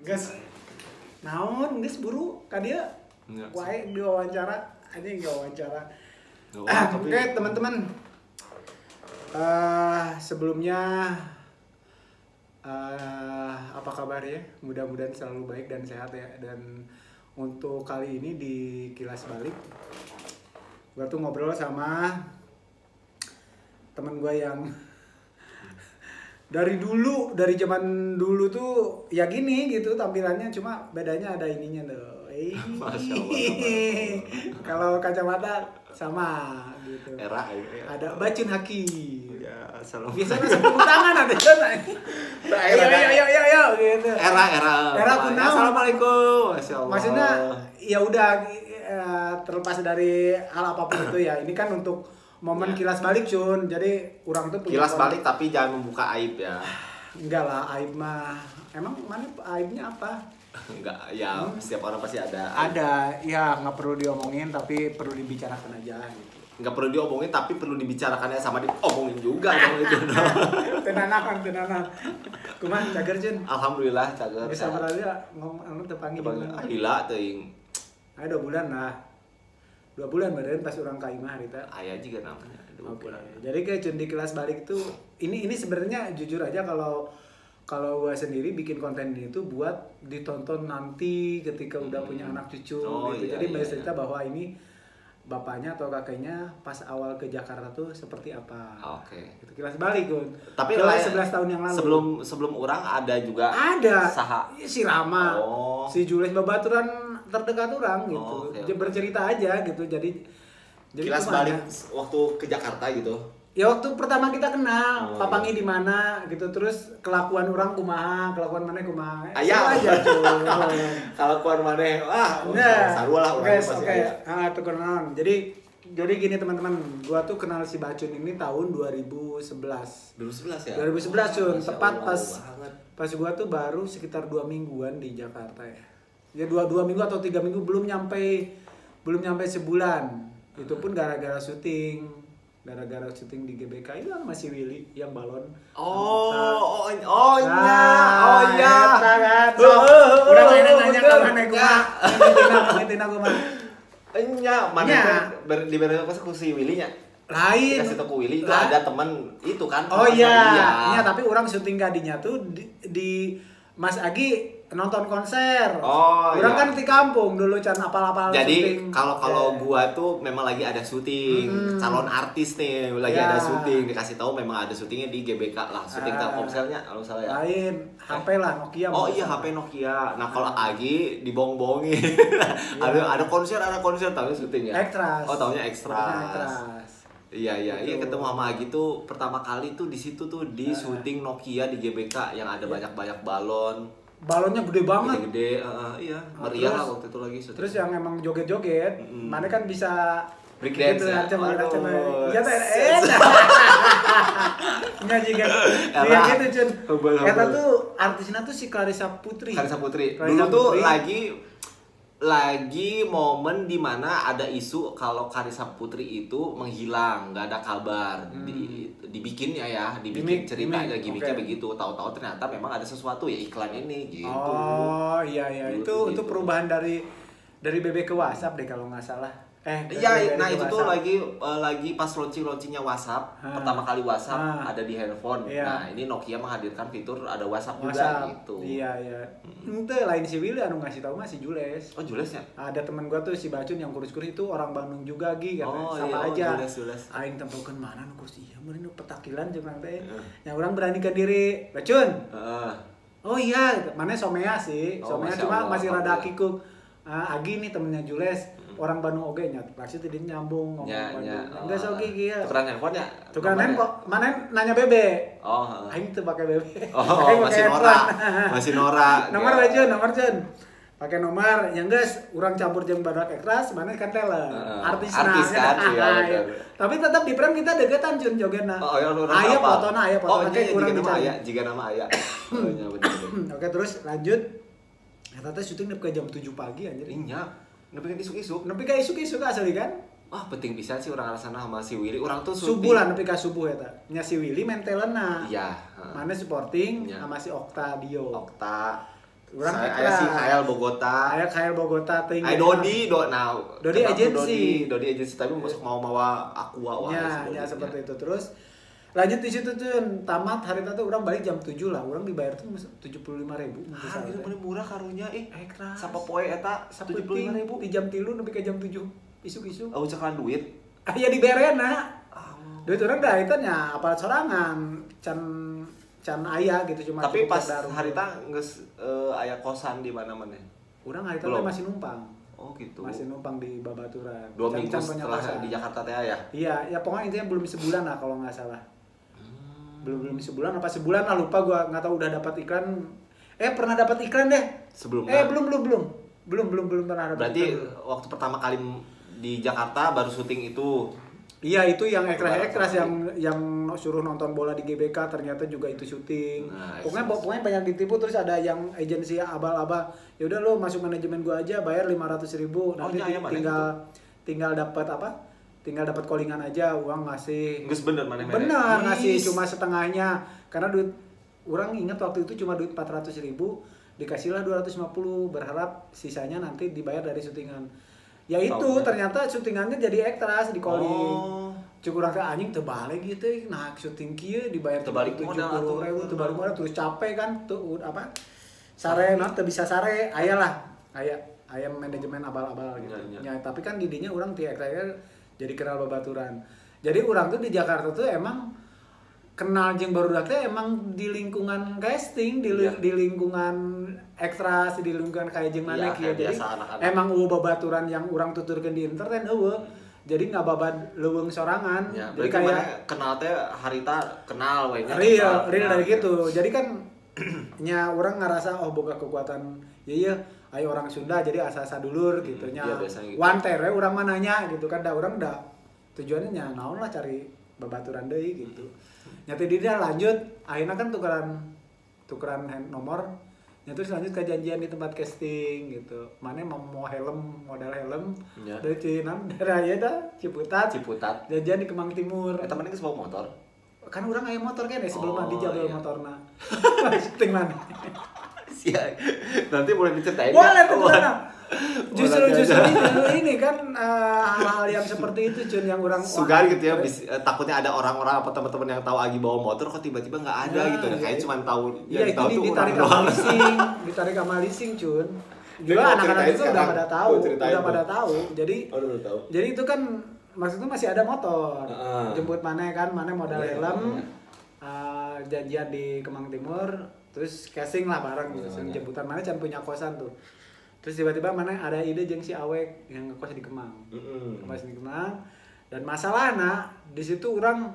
Gas. Naon geus buru ka dieu. Wae diwawancara anjing diwawancara. Oke, teman-teman. Sebelumnya apa kabar ya? Mudah-mudahan selalu baik dan sehat ya. Dan untuk kali ini di Kilas Balik, gue tuh ngobrol sama temen gue yang dari zaman dulu tuh ya gini gitu tampilannya, cuma bedanya ada ininya tuh. Masya Allah. Kalau kacamata sama gitu. Era. Ada Bacun Haki. Ya, salam. Biasanya sepuluh tangan ada sana. Yo gitu. Era kunaon. Assalamualaikum. Masya Allah. Maksudnya ya udah terlepas dari hal apapun itu ya. Ini kan untuk momen kilas balik Cun. Jadi orang tuh punya kilas balik tapi jangan membuka aib ya. Enggak lah, aib mah. Emang mana aibnya apa? Enggak, ya setiap orang pasti ada. Ada, ya nggak perlu diomongin tapi perlu dibicarakan aja gitu. Nggak perlu diomongin tapi perlu dibicarakannya sama diomongin juga. Tenanan. Kumaha cager Cun? Alhamdulillah cager. Bisa berarti ngomong tepangi gimana? Gila teuing. Ayo 2 bulan lah. 2 bulan badan pas orang ka imah harita. Aya juga namanya. Oke. Jadi kayak Cun di Kilas Balik tuh ini sebenarnya jujur aja kalau gue sendiri bikin konten ini tuh buat ditonton nanti ketika udah punya anak cucu gitu. Iya, Jadi banyak cerita bahwa ini bapaknya atau kakeknya pas awal ke Jakarta tuh seperti apa. Oke. Itu Kilas Balik Gun. Tapi 11 tahun yang lalu. Sebelum orang ada juga. Ada. Saha. Si Rama. Oh. Si Jules babaturan terdekat orang gitu. Okay. Dia bercerita aja gitu. Jadi Kilas Balik waktu ke Jakarta gitu. Ya waktu pertama kita kenal, papangi di mana gitu, terus kelakuan orang kumaha, kelakuan mana kumaha. Ayah aja cuy. Kelakuan mana? Wah, sarua lah orangnya pasti. Oke. Tuh kenalan. Jadi gini teman-teman, gua tuh kenal si Bacun ini tahun 2011. 2011 ya? 2011 Cun, tepat pas gua tuh baru sekitar 2 mingguan di Jakarta ya. Ya 2 minggu atau 3 minggu belum nyampe sebulan. Itu pun gara-gara syuting di GBK itu kan masih Willy yang balon. Oh iya. Udah nanya ke mana gua. Ngingetin aku mah. Enya, mana di mana pas ku si Willy nya. Lain. Kasih tahu Willy itu ada teman itu kan. Oh iya. Iya, tapi orang syuting gadinya tuh di Mas Agi nonton konser. Oh, orang iya. kan di kampung dulu can apal-apal syuting. Jadi kalau gua tuh memang lagi ada syuting, calon artis nih lagi ada syuting, dikasih tahu memang ada syutingnya di GBK lah, syuting Telkomselnya kalau salah ya. Lain, HP lah Nokia. Oh iya, HP Nokia. Nah, kalau Agi dibong-bongin. ada konser tahunya syutingnya. Extras. Oh, tahunya Extras. Iya ketemu sama Agi tuh pertama kali tuh di situ tuh di syuting Nokia di GBK yang ada banyak balon. Balonnya gede banget. Gede, iya. Meriah lah waktu itu lagi syuting. Terus yang emang joget-joget, mana kan bisa break dance ya. Iya teh. Enggak juga. Dia gitu Cun. Eta tuh artisnya tuh si Clarissa Putri. Dulu tuh lagi momen dimana ada isu kalau Clarissa Putri itu menghilang, nggak ada kabar, dibikin ceritanya gimmicknya begitu. Tahu-tahu ternyata memang ada sesuatu ya iklan ini gitu. Oh iya itu perubahan dari BB ke WhatsApp deh kalau nggak salah. Iya, nah itu tuh lagi pas launchingnya WhatsApp, pertama kali WhatsApp ada di handphone. Nah ini Nokia menghadirkan fitur ada WhatsApp juga gitu. Iya. Ente lain si Willy anu ngasih tahu mah si Jules. Oh Jules ya? Ada temen gua tuh si Bacun yang kurus-kurus itu orang Bandung juga Gi kan. Sama aja. Jules. Aing tempokeun mana nu kurus iya meureun nu petakilan jeung teh. Yang orang beranikan diri. Bacun. Oh iya, mana Somea sih. Somea cuma masih rada kikuk. Agi nih temennya Jules. Orang Bandung oge nya pasti tadi nyambung ngomong Bandung. Enggak soge kieu. Tukeran handphone nya. Tukeran handphone. Mana nanya Bebe. Oh, aing teu pakai Bebe. Oh, masih Nora. Nomor aja, nomor Jen. Pakai nomor yang guys, urang campur jeung badak ekras, mana kan teler. Artis kan. Iya. Tapi tetap di frame kita deketan Jun jogetna. Oh, ya aya fotona, aya foto pakai kurang dicari. Jika nama aya. Oke, terus lanjut. Eta teh syuting nepi jam 7 pagi anjir. Iya. Nepi ka isuk-isuk. Nepi ka isuk-isuk asli kan? Wah, penting pisan sih urang rasana sama si Willy. Urang tuh subuh lah nepi ka subuh eta. Nya si Willy main talentna. Iya. Mana supporting sama si Okta Dio. Okta. Urang aya si KL Bogota. Aya KL Bogota teh. Aya Dodi, Dodi agensi. Dodi agensi tapi masuk mau mawa Aqua wah. Ya seperti itu. Terus lanjut di situ tuh tamat hari itu urang balik jam 7 lah. Urang dibayar tuh 75.000. Ah, itu bener murah karunya ekstra. Sapa poe eta 75.000 di jam 3 nepi ka jam 7. Isuk-isuk. Oh, cekan duit. Aya dibereana. Duit urang da eta nya apal sorangan can aya gitu cuma. Tapi pas harita geus aya kosan di mana maneh. Urang harita teh masih numpang. Oh gitu. Masih numpang di Babaturan. 2 minggu setelah di Jakarta teh ya? Iya, ya pokoknya intinya belum sebulan lah kalau nggak salah. Belum sebulan apa sebulan lah lupa gua nggak tahu udah dapat iklan. Pernah dapat iklan deh. Sebelumnya? Belum pernah dapat. Berarti waktu pertama kali di Jakarta baru syuting itu. Iya, itu yang ekstras yang suruh nonton bola di GBK ternyata juga itu syuting. Nah, pokoknya banyak ditipu. Terus ada yang agensi abal-abal, ya udah lo masuk manajemen gua aja bayar 500.000 nanti tinggal dapat apa? Tinggal dapat callingan aja, uang ngasih. Geus bener mana? Bener ngasih cuma setengahnya karena duit orang ingat waktu itu cuma duit 400.000 dikasihlah 250 berharap sisanya nanti dibayar dari syutingan. Ya itu ternyata syutingannya jadi ekstras di calling. Cukup urang teh anjing teu balik gitu. Nah, syuting kieu dibayar teu balik modal teu balik modal terus capek kan tuh apa? Sare nah teu bisa sare aya manajemen abal-abal gitu. Ya, tapi kan didinya urang ti ekstras jadi kenal Babaturan. Jadi urang tuh di Jakarta tuh emang kenal jeung barudak teh emang di lingkungan casting, di lingkungan ekstras, di lingkungan kayak jeung mana kieu. Jadi emang Babaturan yang urang tuturkeun di internet eueuh. Jadi nggak babad leuweung sorangan. Ya, jadi kayak kenal teh harita kenal we nya. Real dari gitu. Jadi kan nya urang ngerasa boga kekuatan ieu aya orang Sunda jadi asa-asa dulur gitu nya. Gitu. Wantere urang mah nanya gitu kan da urang da tujuannya nya naon lah cari Babaturan deui gitu. Nyata dia lanjut akhirnya kan tukeran nomor terus lanjut ke janjian di tempat casting gitu. Mana mau modal helm dari Cina daerah dah Ciputat janjian di Kemang Timur. Temennya geus bawa motor kan urang aya motor kan sebelum dijabel motorna syuting mana sia nanti boleh diceritain boleh tuh justru ini kan hal-hal yang seperti itu Cun yang orang sugar gitu ya takutnya ada orang-orang apa teman-teman yang tahu Agi bawa motor kok tiba-tiba nggak ada gitu kayak cuma tahu yang tahu tuh ditarik sama leasing Cun juga anak-anak itu udah pada tahu jadi itu kan maksudnya masih ada motor jemput mana modal helm janjian di Kemang Timur terus casing lah bareng gitu jemputan mana can punya kosan tuh. Terus tiba-tiba mana ada ide jeung si Awek yang ngekos di Kemang. Ngekos di Kemang dan masalahna di situ orang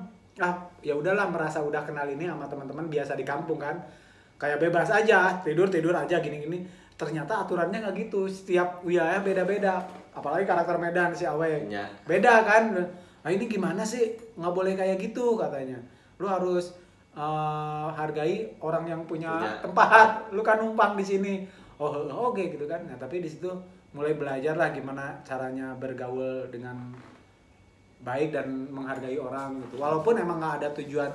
ya udahlah merasa udah kenal ini sama teman-teman biasa di kampung kan. Kayak bebas aja, tidur aja gini-gini. Ternyata aturannya enggak gitu. Setiap wilayah beda-beda. Apalagi karakter Medan si Awek. Ya. Beda kan. Nah, ini gimana sih? Nggak boleh kayak gitu katanya. Lu harus hargai orang yang punya tempat. Lu kan numpang di sini. Oke gitu kan. Nah, tapi di situ mulai belajar lah gimana caranya bergaul dengan baik dan menghargai orang gitu. Walaupun emang nggak ada tujuan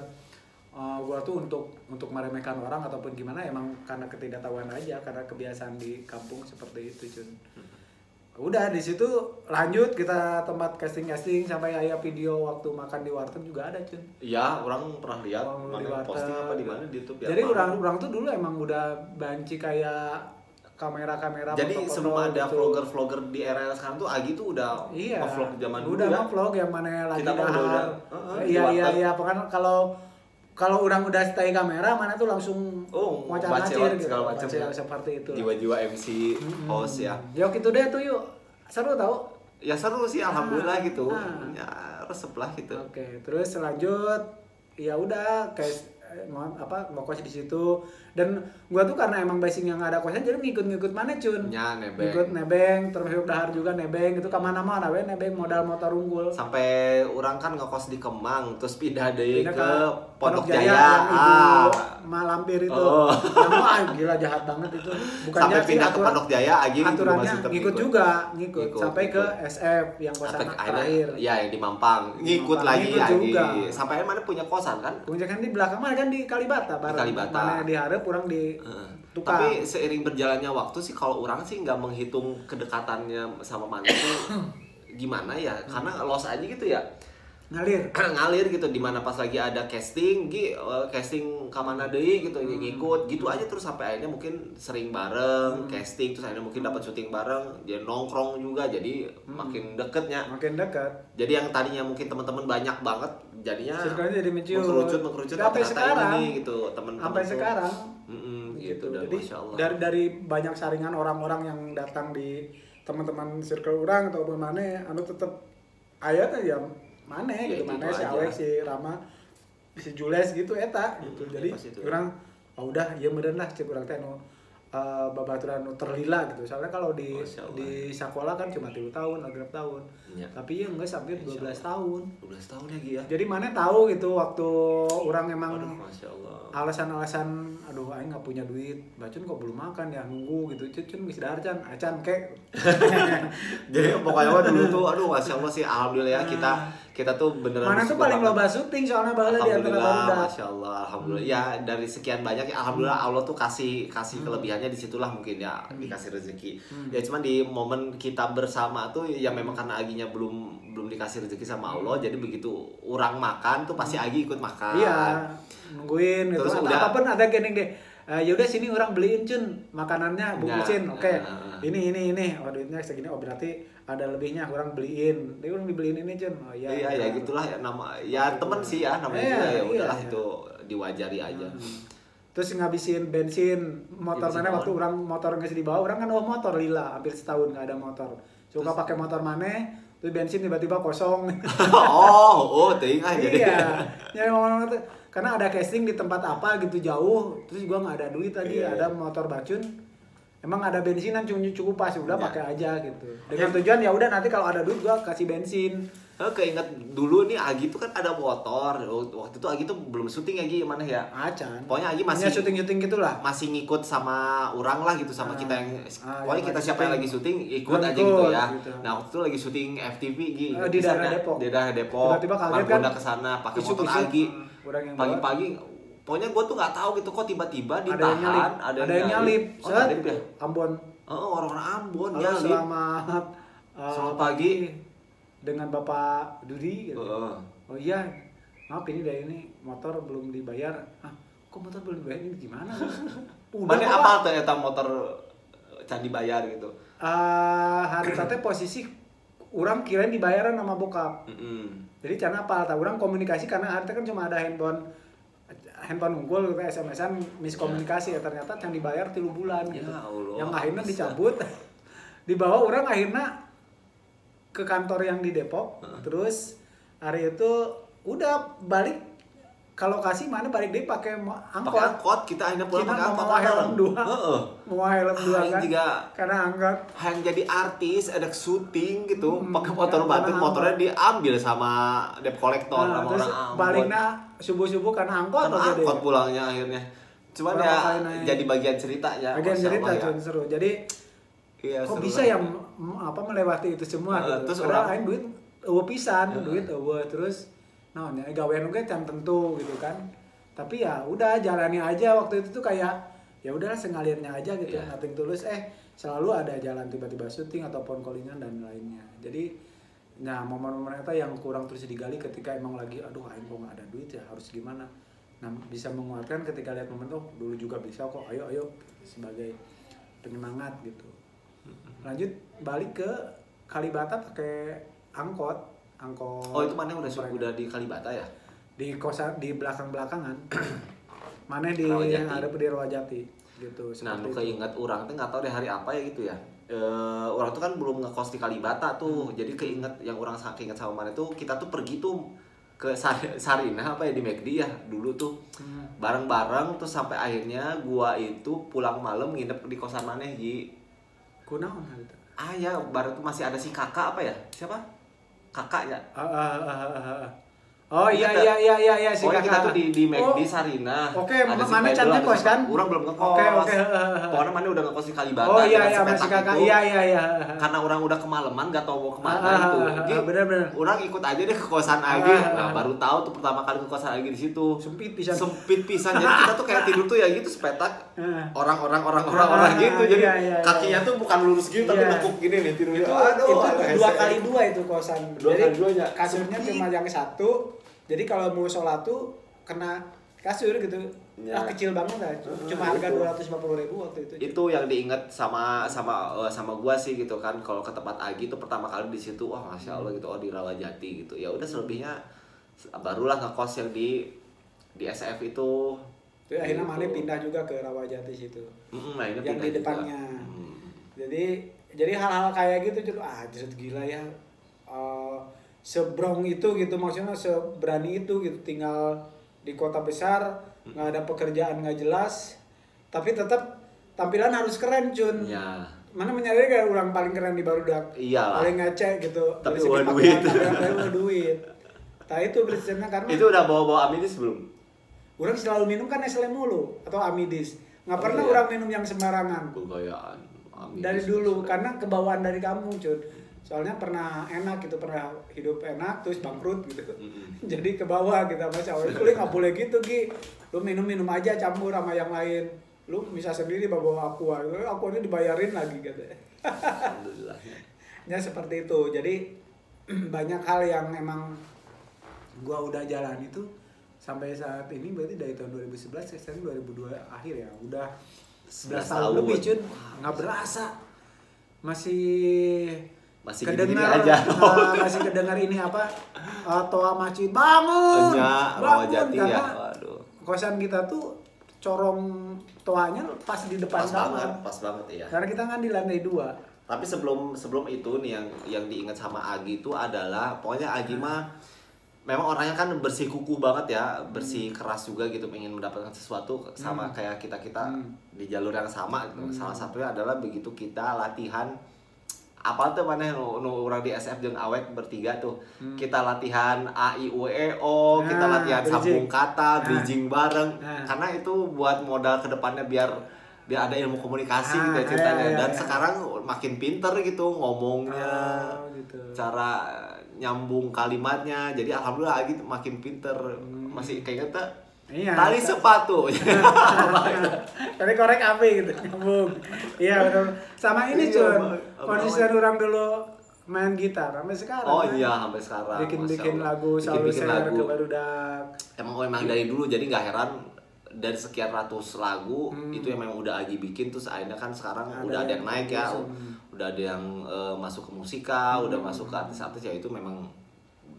gua tuh untuk meremehkan orang ataupun gimana, emang karena ketidaktahuan aja, karena kebiasaan di kampung seperti itu, Cun. Udah di situ lanjut kita tempat casting sampai aya video waktu makan di warteg juga ada, Cun. Iya, orang pernah lihat mana posting apa di mana di YouTube. Jadi orang tuh dulu emang udah banci kayak kamera-kamera. Jadi sebelum ada gitu. vlogger di era sekarang tuh Agi tuh udah vlog zaman dulu. Udah vlog yang mana lagi dahar. Iya, pokoknya kalau orang udah stay kamera mana tuh langsung ngacir gitu. Segala macam ya. Seperti itu. Jiwa-jiwa MC host ya. Yuk gitu deh tuh yuk. Seru tau? Ya seru sih alhamdulillah gitu. Ya resep lah gitu. Oke, terus lanjut ya udah kayak ngekos di situ. Dan gua tuh karena emang basic yang ada kosnya jadi ngikut mana Cun. Ya nebeng. Ngikut nebeng, termasuk dahar juga nebeng itu kemana-mana we nebeng modal motor unggul. Sampai orang kan ngekos di Kemang terus pindah deh ke Pondok Jaya. Yang ibu malampir itu. Yang gila jahat banget itu. Bukannya sampai pindah ke Pondok Jaya Agi aturannya ngikut juga, sampai ke SF yang kosan terakhir. Iya, yang di Mampang. Ngikut lagi Agi. Sampai mana punya kosan kan? Punya kan di belakang mana kan di Kalibata bareng. Mana diharap kurang di tukang. Tapi seiring berjalannya waktu sih kalau orang sih nggak menghitung kedekatannya sama mana itu gimana ya, karena los aja gitu ya, ngalir gitu, dimana pas lagi ada casting casting kamana deui gitu ngikut gitu aja terus sampai akhirnya mungkin sering bareng casting, terus akhirnya mungkin dapat syuting bareng, jadi nongkrong juga, jadi makin deketnya, jadi yang tadinya mungkin teman-teman banyak banget jadinya jadi mengkerucut sampai sekarang ini gitu teman-teman sampai sekarang gitu. Dan jadi dari banyak saringan orang-orang yang datang di teman-teman circle orang ataupun mana anu tetep aya teh ya mana ya, gitu mana si Awek, si Rama, si Jules gitu eta gitu. Jadi orang udah ya meureun lah cek urang teh anu babaturan nu terlila gitu. Soalnya kalau di sekolah kan cuma 3 tahun, 6 tahun. Ya. Tapi ya enggak sampai 12 tahun. 12 tahun lagi ya. Jadi mana tahu gitu waktu orang emang alasan-alasan aduh aing enggak punya duit. Bacun kok belum makan ya nunggu gitu. Cun geus dahar acan kek. Jadi pokoknya dulu tuh aduh masyaallah sih alhamdulillah ya kita tuh beneran mana tuh paling loba syuting soalnya baheula di antara barudak. Masyaallah alhamdulillah. Ya dari sekian banyak ya alhamdulillah Allah tuh kasih kelebihannya disitulah mungkin ya, dikasih rezeki. Ya cuman di momen kita bersama tuh ya memang karena Aginya belum dikasih rezeki sama Allah, jadi begitu orang makan tuh pasti Agi ikut makan. Iya, nungguin gitu. Terus apapun ada gini deh. Ya udah sini orang beliin cun makanannya bungkusin. Oke. Ini oh duitnya segini, oh berarti ada lebihnya orang beliin. Dia orang dibeliin ini cun. Oh iya. Iya ya gitulah ya nama ya teman sih ya namanya juga ya udahlah itu diwajari aja. Terus ngabisin bensin motor mana waktu orang motor nggak dibawa, orang kan motor lila hampir setahun nggak ada motor. Suka pakai motor mana, terus bensin tiba-tiba kosong. Ting aja jadi. Iya. Nyari motor karena ada casting di tempat apa gitu jauh, terus gua nggak ada duit tadi, ada motor bacun. Emang ada bensinan cukup pas, udah pakai aja gitu. Dengan tujuan ya udah nanti kalau ada duit gua kasih bensin. Keinget dulu nih Agi tuh kan ada motor. Waktu itu Agi tuh belum syuting Agi mana ya? Acan. Pokoknya Agi masih syuting gitulah. Masih ngikut sama orang lah gitu sama kita yang pokoknya kita siapa yang lagi syuting ikut aja gitu ya. Gitu. Nah, waktu itu lagi syuting FTV Gi. Di daerah Depok. Di daerah Depok. Tiba-tiba kaget kan ke sana pakai motor Agi. Pagi-pagi pokoknya gue tuh nggak tahu gitu kok tiba-tiba ditahan ada yang nyalip. Nyalip ya? Ambon. Orang-orang Ambon ya. Selamat pagi dengan Bapak Dudi gitu. Oh iya, maaf ini dari ini motor belum dibayar. Kok motor belum dibayar ini gimana? Mana apa tuh eta motor can dibayar gitu? Hari tadi posisi orang kirain dibayaran sama bokap. Jadi can apa? Orang komunikasi karena hari kan cuma ada handphone unggul gitu, SMS-an miskomunikasi ya, ternyata yang dibayar 3 bulan gitu. Ya Allah, yang akhirnya dicabut. Dibawa orang akhirnya ke kantor yang di Depok. Terus hari itu udah balik ke lokasi mana balik deh pakai angkot. Kita akhirnya pulang pakai angkot. Mau helm 2 kan. Karena angkot. Hanya jadi artis, ada syuting gitu, pakai motor batu, motornya diambil sama debt collector sama terus orang Ambon. Baliknya subuh-subuh karena angkot. Karena angkot pulangnya akhirnya. Cuman ya jadi bagian cerita ya. Bagian cerita seru. Jadi iya, kok bisa yang melewati itu semua gitu. Terus orang lain duit pisan, duit terus naonnya gawean oge can tentu gitu kan. Tapi ya udah jalani aja waktu itu tuh kayak ya udahlah sengalirnya aja gitu, nothing tulus. Selalu ada jalan tiba-tiba syuting ataupun callingan dan lainnya. Jadi nah momen-momen itu yang kurang terus digali ketika emang lagi aduh aing kok enggak ada duit ya harus gimana. Nah, bisa menguatkan ketika lihat momen tuh dulu juga bisa kok. Ayo sebagai penyemangat gitu. Lanjut balik ke Kalibata pakai angkot. Oh itu mana udah di Kalibata ya? Di kosan di belakang-belakangan. Mana di yang ada di Rawajati gitu. Nah, lu keinget orang tuh nggak tahu deh hari apa ya gitu ya. Orang tuh kan belum ngekos di Kalibata tuh. Jadi keinget yang orang keinget sama mana tuh kita tuh pergi tuh ke Sarinah apa ya di McD ya dulu tuh. Bareng-bareng terus sampai akhirnya gua itu pulang malam nginep di kosan mana Ji. Kunaon gitu. Ya baru tuh masih ada si kakak apa ya? Siapa? Kakak ya? Oh iya sih kakak. Kita tuh di McD Sarina. Oke, mana can ngekos kan? Urang belum ngekos. Oke. Pokoknya mana udah ngekos di Kalibata. Oh iya masih kakak. Iya. Karena orang udah kemalaman gak tau mau kemana gitu. Bener. Orang ikut aja deh ke kosan Agi. Nah, baru tahu tuh pertama kali ke kosan Agi di situ. Sempit pisan. Jadi kita tuh kayak tidur tuh ya gitu sepetak. Orang gitu. Jadi kakinya tuh bukan lurus gitu tapi nekuk gini nih tidur. Itu 2x2 itu kosan. Jadi kasurnya cuma yang satu. Jadi kalau mau sholat tuh kena kasur gitu. Kecil banget lah. Cuma harga 250.000 waktu itu. Itu yang diingat sama gua sih gitu kan. Kalau ke tempat Agi tuh pertama kali di situ, wah Masya Allah gitu, di Rawajati gitu. Ya udah selebihnya barulah ngekos yang di SF itu. Terus akhirnya Mane pindah juga ke Rawajati situ. Yang di depannya. Jadi hal-hal kayak gitu jadi gila ya. Sebrong itu gitu, maksudnya seberani itu gitu, tinggal di kota besar, nggak ada pekerjaan nggak jelas, tapi tetap tampilan harus keren Cun. Ya. Mana menyadari kayak orang paling keren di Barudak. Iyalah. Paling ngecek gitu. Tapi duit. Duit. Nah itu prinsipnya karena. Itu udah bawa Amidis belum? Orang selalu minum kan Nestle mulu atau Amidis. Nggak pernah orang minum yang sembarangan. Kegayaan. Dari dulu karena kebawaan dari kamu Cun. Soalnya pernah enak gitu, pernah hidup enak terus bangkrut gitu. Jadi ke bawah gitu sama cowok. Lu nggak boleh gitu Gi. Lu minum aja campur sama yang lain. Lu bisa sendiri bawa aqua. Aquanya dibayarin lagi gitu. Alhamdulillah. Ya seperti itu. Jadi banyak hal yang emang gua udah jalan itu sampai saat ini berarti dari tahun 2011 ke sekarang 2002 akhir ya. Udah 11 tahun lebih Cun. Nggak berasa. Masih kedengar aja. Masih kedengar ini apa? Toa masjid bangun. Rawajati ya. Waduh. Kosan kita tuh corong toanya pas di depan kamar. Pas banget ya. Karena kita kan di lantai 2. Tapi sebelum itu nih yang diingat sama Agi itu adalah pokoknya Agi mah memang orangnya kan bersih kukuh banget ya, bersih keras juga gitu, ingin mendapatkan sesuatu sama kayak kita di jalur yang sama gitu. Salah satunya adalah begitu kita latihan apa tuh mana orang di SF jeung awet bertiga tuh kita latihan A I U E O, kita latihan sambung kata, bridging bareng karena itu buat modal kedepannya biar ada ilmu komunikasi gitu ya ceritanya. Dan sekarang makin pinter gitu ngomongnya, cara nyambung kalimatnya, jadi alhamdulillah lagi makin pinter. Masih kayak kata tali sepatu. Tadi korek api gitu, nyambung. Iya betul. Sama ini Cun, konsisten orang dulu main gitar sampai sekarang. Oh iya, sampai sekarang. Bikin lagu, selalu share ke Barudak. Emang dari dulu, jadi nggak heran dari sekian ratus lagu itu yang memang udah Agi bikin, terus akhirnya kan sekarang udah ada yang naik ya, udah ada yang masuk ke musika, udah masuk ke artis-artis ya, itu memang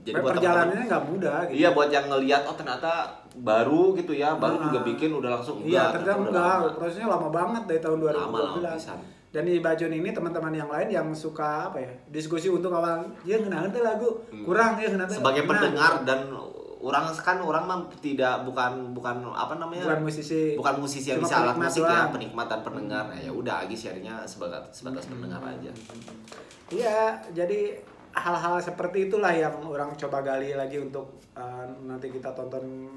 jadi buat perjalanannya nggak mudah gitu. Iya, buat yang ngelihat oh ternyata baru gitu ya, baru juga bikin udah langsung iya, ternyata enggak, prosesnya lama banget dari tahun 2012. Dan di Bajun ini teman-teman yang lain yang suka apa ya, diskusi untuk awal ya ngenahan tuh lagu kurang ya ngenahan sebagai pendengar dan orang mah bukan apa namanya, bukan musisi yang bisa alat musik ya, penikmat dan pendengar. Ya udah Agi share-nya sebatas pendengar aja. Iya, jadi hal-hal seperti itulah yang orang coba gali lagi untuk nanti kita tonton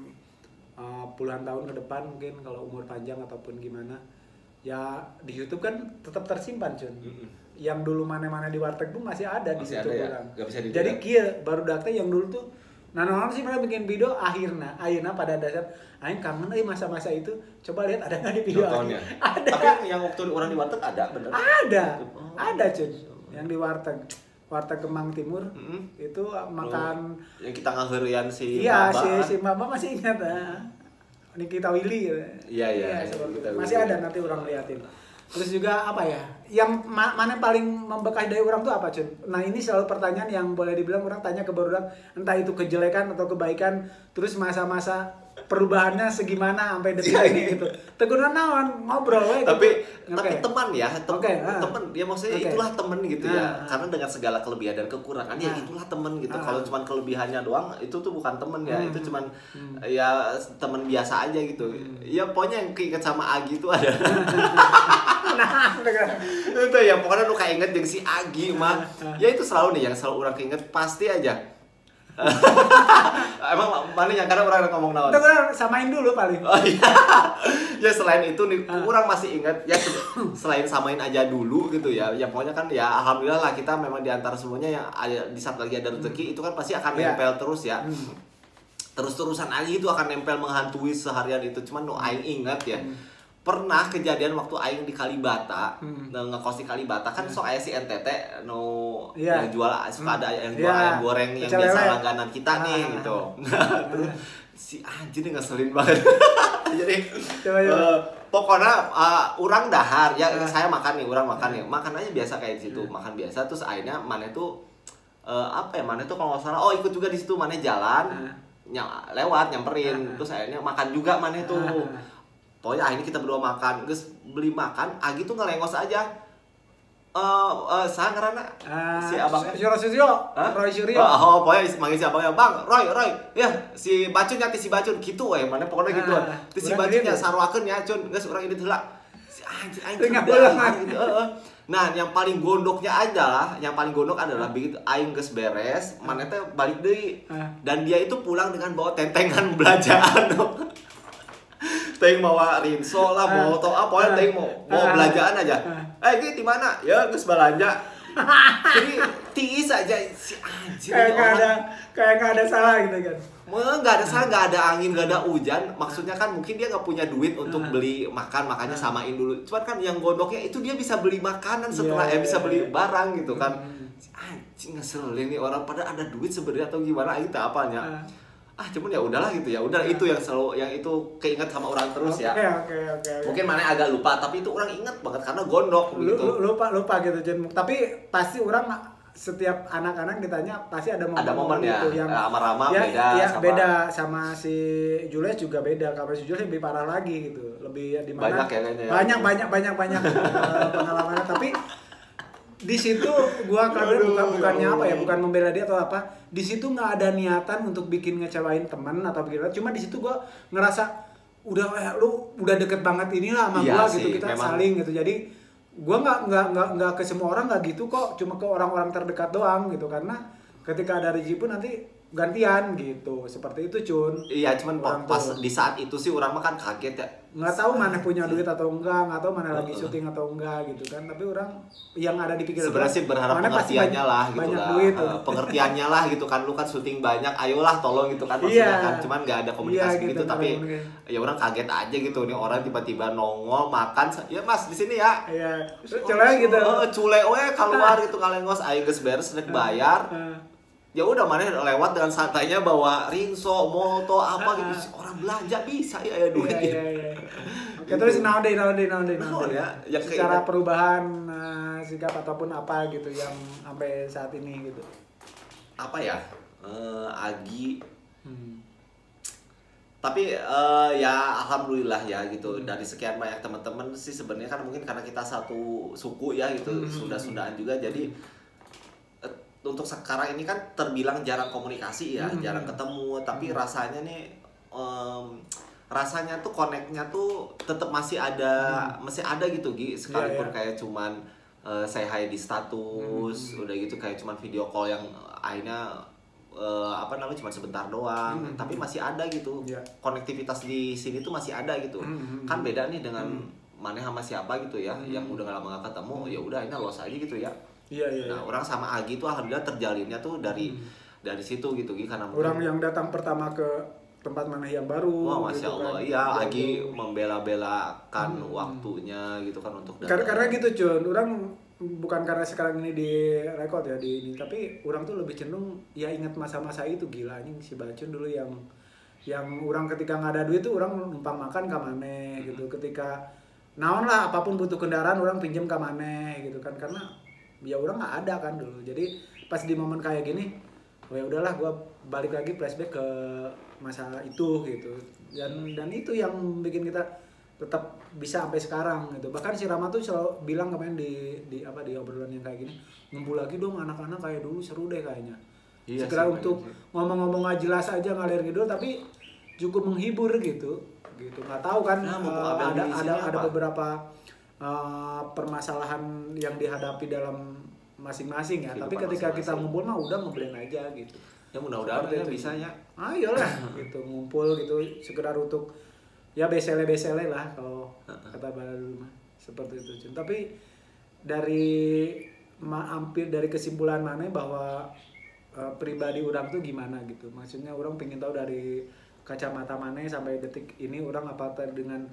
puluhan tahun ke depan mungkin kalau umur panjang ataupun gimana. Ya di YouTube kan tetap tersimpan Cun. Yang dulu mana-mana di warteg pun masih ada di YouTube orang. Ya? Jadi kieu Barudak yang dulu tuh nah sih pernah bikin video akhirnya pada dasar aing kangen masa-masa itu. Coba lihat ada nggak di video contohnya? Ada. Tapi yang waktu orang di warteg ada bener? Ada Cun. Yang di warteg Kemang Timur itu makan yang kita ngaherian si Baba. Iya, si Baba masih ingat Nikita Willy. Iya. Masih ada, nanti orang liatin. Terus juga apa ya? Yang mana paling membekas dari orang tuh apa, Cun? Nah, ini selalu pertanyaan yang boleh dibilang orang tanya ke Barudak, entah itu kejelekan atau kebaikan, terus masa-masa perubahannya segimana sampai detik ini gitu. Teguran naon ngobrol we gitu. Tapi teman ya, teman ya maksudnya itulah teman gitu ya. Karena dengan segala kelebihan dan kekurangan ya itulah teman gitu. Kalau cuma kelebihannya doang itu tuh bukan teman ya. Itu cuman ya teman biasa aja gitu. Ya pokoknya yang keinget sama Agi itu ada. Nah, itu ya pokoknya lu kayak inget dengan si Agi mah. Ya itu selalu nih yang selalu orang keinget pasti aja. Emang mana yang kadang orang ngomong naon? Itu kan samain dulu paling. Oh iya. Ya selain itu nih, kurang masih ingat ya selain samain aja dulu gitu ya. Ya pokoknya kan ya alhamdulillah lah kita memang di antara semuanya yang ada di saat lagi ada rezeki itu kan pasti akan nempel terus ya. Terus-terusan aja itu akan nempel menghantui seharian itu. Cuman aing ingat ya. Pernah kejadian waktu aing di Kalibata, ngekos di Kalibata kan sok aya si NTT yang jual suka ada yang jual ayam goreng yang biasa langganan kita nih gitu. Terus si anjing ngeselin banget. Jadi pokoknya orang dahar ya saya makan nih, orang makan nih. Makan aja biasa kayak di situ, makan biasa terus akhirnya mana tuh apa ya, mana tuh kalau nggak salah ikut juga di situ, mana jalan lewat nyamperin terus akhirnya makan juga mana tuh. Pokoknya akhirnya kita berdua makan, terus beli makan, Agi tuh ngelengos aja. Saya ngerana si abangnya Roy Suryo. Pokoknya manggil si abangnya, "Bang, Roy, ya si Bacun nyati si Bacun." Gitu mana pokoknya gitu. Terus si Bacun nya sarwakeun ya, Cun. Geus urang ini heula. Si anjing gitu. Nah, yang paling gondok adalah begitu aing geus beres, mana teh balik deui. Dan dia itu pulang dengan bawa tentengan belanjaan. Teng bawa rinso lah, bawa pokoknya teng mau belanjaan aja. Ini di mana? Ya geus belanja. Jadi tiis aja si anjir. Kayak nggak ada salah gitu kan. Nggak ada salah, nggak ada angin, nggak ada hujan. Maksudnya kan mungkin dia nggak punya duit untuk beli makan, makanya samain dulu. Cuman kan yang gondoknya itu dia bisa beli makanan setelah bisa beli barang gitu kan. Anjing ngeselin nih orang, pada ada duit sebenarnya atau gimana itu apanya. Cuman ya udahlah gitu ya. Udah itu yang selalu yang itu keinget sama orang terus ya. Oke. Mungkin mana agak lupa tapi itu orang inget banget karena gondok gitu. Lupa gitu Jen. Tapi pasti orang setiap anak-anak ditanya pasti ada momen ya, gitu yang Rama-Rama beda sama si Jules juga beda. Kalau si Jules lebih parah lagi gitu. Lebih di mana? Banyak ya kayaknya. Banyak pengalamannya tapi di situ gua bukan membela dia atau apa. Di situ nggak ada niatan untuk bikin ngecewain teman atau begitu. Cuma di situ gua ngerasa lu udah deket banget inilah sama gua gitu, kita memang saling gitu. Jadi gua nggak ke semua orang nggak gitu kok, cuma ke orang-orang terdekat doang gitu, karena ketika ada rezeki pun nanti gantian gitu, seperti itu Cun. Iya, cuman pas di saat itu sih orang mah kan kaget ya. Nggak tahu mana punya duit atau enggak, nggak tahu mana lagi syuting atau enggak gitu kan. Tapi orang yang ada di pikiran sebenarnya sih berharap pengertiannya lah gitu banyak lah. Duit, pengertiannya lah gitu kan, lu kan syuting banyak, ayolah tolong gitu kan maksudnya kan. Cuman nggak ada komunikasi gitu tapi ya orang kaget aja gitu, nih orang tiba-tiba nongol makan, ya Mas di sini ya. Iya. Cule gitu. Cule keluar gitu kalengos aing geus beres rek bayar. Ya udah mana lewat dengan santainya bawa rinso, molto apa gitu, orang belanja bisa ya duit. Iya. Oke, terus nowadays ya, secara perubahan sikap ataupun apa gitu yang sampai saat ini gitu. Apa ya? Agi. Tapi ya alhamdulillah ya gitu, dari sekian banyak teman-teman sih sebenarnya kan mungkin karena kita satu suku ya gitu, Sunda-Sundaan juga, jadi untuk sekarang ini kan terbilang jarang komunikasi ya, jarang ketemu, tapi rasanya nih rasanya tuh connect-nya tuh tetap masih ada gitu Gi, sekalipun kayak cuman say hi di status, udah gitu kayak cuman video call yang akhirnya cuma sebentar doang, tapi masih ada gitu. Konektivitas di sini tuh masih ada gitu. Kan beda nih dengan mana sama siapa gitu ya, yang udah lama gak ketemu, ya udah ini los aja gitu ya. Iya. Nah, orang sama Agi tuh alhamdulillah terjalinnya tuh dari situ gitu karena orang yang datang pertama ke tempat mana yang baru. Wah, Masya Allah, kan. Iya, Agi membela-belakan waktunya gitu kan untuk karena gitu Cun, orang bukan karena sekarang ini di record ya di ini, tapi orang tuh lebih cenderung ya ingat masa-masa itu, gila anjing si Bacun dulu yang orang ketika nggak ada duit tuh orang numpang makan ke mana gitu, ketika naon lah apapun butuh kendaraan orang pinjam ke mana gitu kan, karena ya orang nggak ada kan dulu. Jadi pas di momen kayak gini, ya udahlah gue balik lagi flashback ke masa itu gitu, dan itu yang bikin kita tetap bisa sampai sekarang gitu. Bahkan si Rama tuh selalu bilang kemarin di obrolan yang kayak gini, ngumpul lagi dong anak-anak kayak dulu, seru deh kayaknya. Sekedar untuk ngomong-ngomong nggak jelas aja ngalir gitu, tapi cukup menghibur gitu. Nggak tahu kan ada beberapa permasalahan yang dihadapi dalam masing-masing ya, tapi ketika kita ngumpul mah udah ngeblend aja gitu. Ya mudah-mudahan ya bisa ya. Ayolah gitu ngumpul gitu sekedar untuk ya besele lah kalau kata Baru mah seperti itu. Tapi dari hampir dari kesimpulan mana bahwa pribadi orang tuh gimana gitu. Maksudnya orang pengen tahu dari kacamata mana sampai detik ini orang apa dengan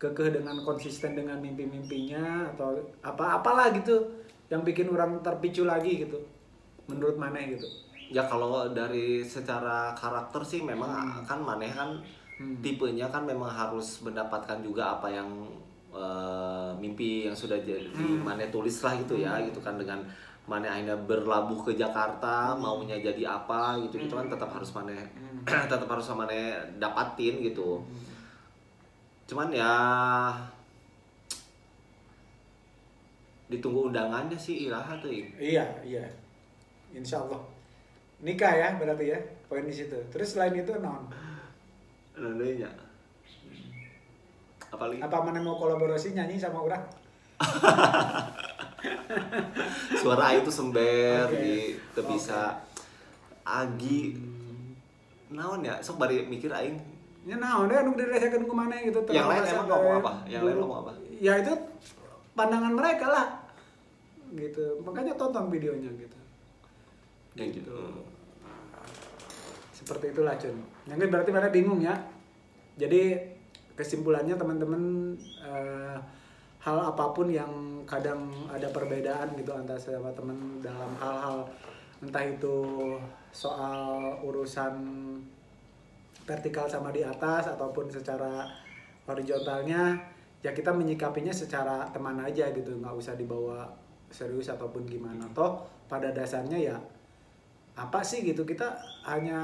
kekeh dengan konsisten dengan mimpi-mimpinya atau apalah gitu yang bikin orang terpicu lagi gitu menurut Maneh gitu. Ya kalau dari secara karakter sih memang kan Maneh kan tipenya kan memang harus mendapatkan juga apa yang mimpi yang sudah jadi Maneh tulis lah gitu ya gitu kan, dengan Maneh akhirnya berlabuh ke Jakarta maunya jadi apa gitu gitu kan tetap harus Maneh tetap harus Maneh dapatin gitu. Cuman ya ditunggu undangannya sih Iraha tuh. Iya. Insya Allah nikah ya berarti ya poin di situ. Terus selain itu non. Nanya. Apa Maneh mau kolaborasi nyanyi sama orang? Suara itu sember gitu bisa. Agi naon ya sok bari mikir aing. Ya naon deh anu diresakeun ku Maneh gitu. Yang lain emang ngomong apa? Yang lain ngomong apa? Ya itu pandangan mereka lah. Gitu. Makanya tonton videonya gitu. Yang gitu. Seperti itulah Cun. Yang berarti Maneh bingung ya. Jadi kesimpulannya teman-teman hal apapun yang kadang ada perbedaan gitu antara sama teman dalam hal-hal entah itu soal urusan vertikal sama di atas ataupun secara horizontalnya, ya kita menyikapinya secara teman aja gitu, nggak usah dibawa serius ataupun gimana. Toh pada dasarnya ya apa sih gitu, kita hanya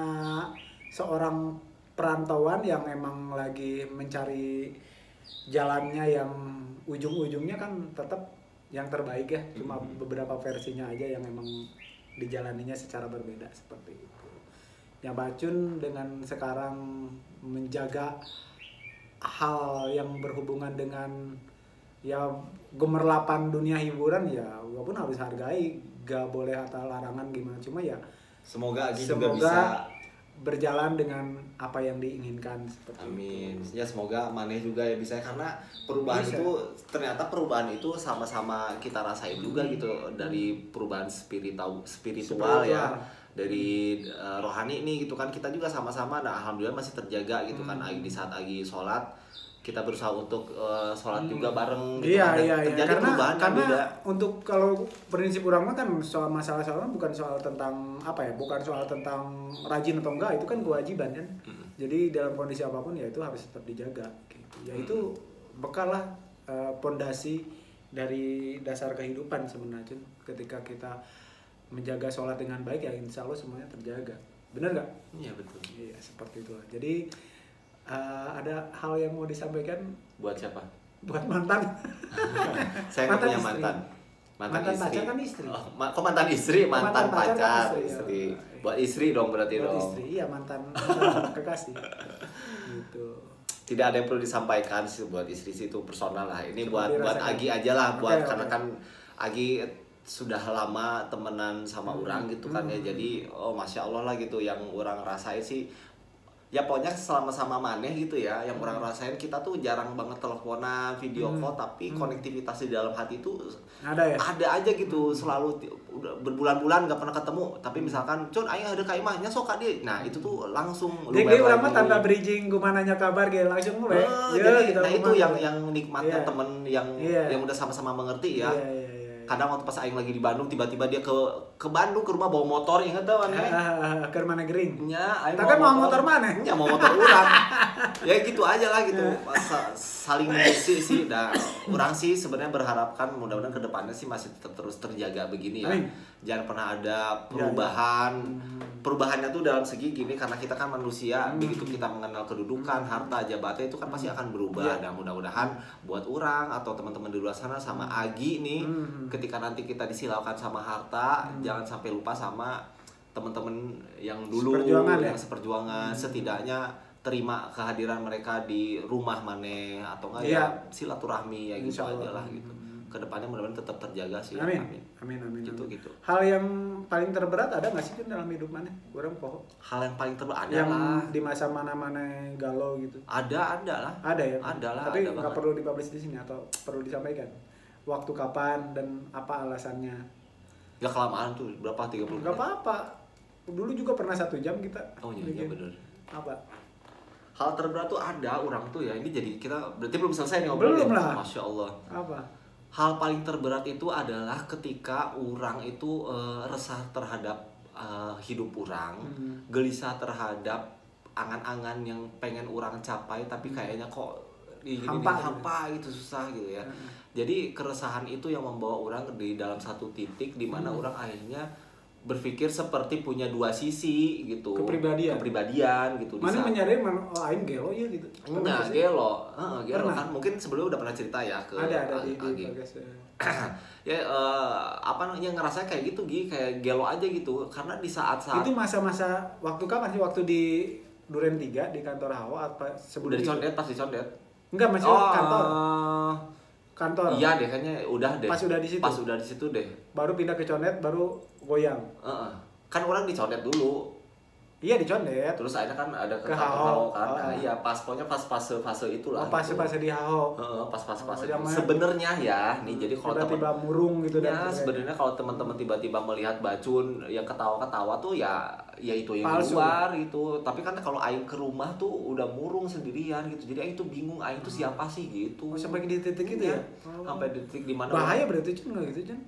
seorang perantauan yang emang lagi mencari jalannya yang ujung-ujungnya kan tetap yang terbaik ya, cuma beberapa versinya aja yang emang dijalaninya secara berbeda seperti itu. Yang Bacun dengan sekarang menjaga hal yang berhubungan dengan ya gemerlapan dunia hiburan, ya walaupun harus hargai, gak boleh atau larangan gimana, cuma ya semoga juga bisa berjalan dengan apa yang diinginkan seperti amin. Itu. Ya semoga Maneh juga ya bisa, karena perubahan bisa. Itu ternyata perubahan itu sama-sama kita rasain juga gitu, dari perubahan spiritual ya, dari rohani ini gitu kan, kita juga sama-sama nah alhamdulillah masih terjaga gitu kan. Di saat lagi sholat kita berusaha untuk sholat juga bareng gitu. Iya. Terjadi perubahan karena beda. Untuk kalau prinsip orang kan soal masalah bukan soal tentang apa ya, bukan soal tentang rajin atau enggak, itu kan kewajiban kan. Jadi dalam kondisi apapun ya itu harus tetap dijaga gitu. Ya itu bekal lah pondasi dari dasar kehidupan sebenarnya. Ketika kita menjaga sholat dengan baik ya insya Allah semuanya terjaga. Benar nggak? Iya betul. Iya seperti itulah. Jadi ada hal yang mau disampaikan buat siapa? Buat mantan. Saya nggak punya mantan. Mantan istri. Pacar kan istri. Oh, kok mantan istri? Mantan pacar. Kan istri. Ya. Buat istri dong berarti buat dong. Istri, iya mantan kekasih. Gitu. Tidak ada yang perlu disampaikan sih buat istri sih, itu personal lah. Ini buat Agi aja lah, karena kan Agi sudah lama temenan sama orang gitu kan ya. Jadi masya Allah lah gitu yang orang rasain sih. Ya pokoknya selama sama Maneh gitu ya, yang orang rasain kita tuh jarang banget teleponan, video call, tapi konektivitas di dalam hati itu ada ya? Ada aja gitu, selalu udah berbulan-bulan gak pernah ketemu, tapi misalkan Cun ayo ada kaimahnya sok dia. Nah, itu tuh langsung jadi ulama tanpa bridging gimana nanya kabar gitu langsung gue. Jadi nah itu yang nikmatnya temen yang udah sama-sama mengerti ya. Kadang waktu pas aing lagi di Bandung tiba-tiba dia ke Bandung ke rumah bawa motor, inget tuh Maneh? Ke mana gering? Nya, aing mau motor mana? Ya mau motor urang. Ya gitu aja lah gitu. Saling mengisi sih. Nah, orang sih sebenarnya berharapkan mudah-mudahan ke depannya sih masih tetap terus terjaga begini ya. Jangan pernah ada perubahan. Perubahannya tuh dalam segi gini, karena kita kan manusia, begitu kita mengenal kedudukan, harta, jabatan itu kan pasti akan berubah. Dan mudah-mudahan buat orang atau teman-teman di luar sana sama Agi nih, ketika nanti kita disilaukan sama harta, jangan sampai lupa sama teman-teman yang dulu yang seperjuangan. Setidaknya terima kehadiran mereka di rumah Maneh atau enggak ya silaturahmi ya gitu aja lah gitu. kedepannya mudah-mudahan tetap terjaga sih. Amin. Gitu. Hal yang paling terberat ada nggak sih dalam hidup mana? Kurang poho. Hal yang paling terberat ada yang lah. Di masa mana-mana galau gitu. Ada lah. Ada ya. Ada lah. Tapi nggak perlu dipublish di sini atau perlu disampaikan. Waktu kapan dan apa alasannya? Ya kelamaan tuh berapa 30 menit. Gak apa-apa. Dulu juga pernah 1 jam kita. Oh iya benar. Apa? Hal terberat tuh ada orang tuh ya. Ini jadi kita berarti belum selesai nih ngobrolnya. Belum lah. Masya Allah. Apa? Hal paling terberat itu adalah ketika orang itu resah terhadap hidup orang, gelisah terhadap angan-angan yang pengen orang capai tapi kayaknya kok hampa gitu, susah gitu ya. Jadi keresahan itu yang membawa orang di dalam satu titik di mana orang akhirnya berpikir seperti punya dua sisi gitu. Kepribadian gitu. Mana menyadari aing gelo ya gitu. Enggak, gelo kan mungkin sebelumnya udah pernah cerita ya ke ada di podcast. Ya apa namanya ngerasa kayak gitu kayak gelo aja gitu karena di saat-saat itu masa-masa waktu kapan sih, waktu di Duren 3 di kantor Hawa apa sebelum udah dicondet pas dicondet? Enggak, masih kantor. Iya deh kayaknya udah deh. Pas udah di situ deh. Baru pindah ke condet, baru goyang. Kan orang dicondet dulu. Iya dicondet. Terus akhirnya kan ada ke Hao kan. Nah, iya pokoknya pas fase itulah. Fase di Hao. Pas sebenarnya ya. Nih jadi kalau tiba-tiba murung gitu ya, sebenarnya kalau teman-teman tiba-tiba melihat bacun yang ketawa-ketawa tuh ya itu yang palsu. Luar gitu. Tapi kan kalau aing ke rumah tuh udah murung sendirian gitu. Jadi aing tuh bingung aing tuh siapa sih gitu. Sampai di titik itu ya. Sampai di titik di mana bahaya berarti Cun enggak gitu Cun.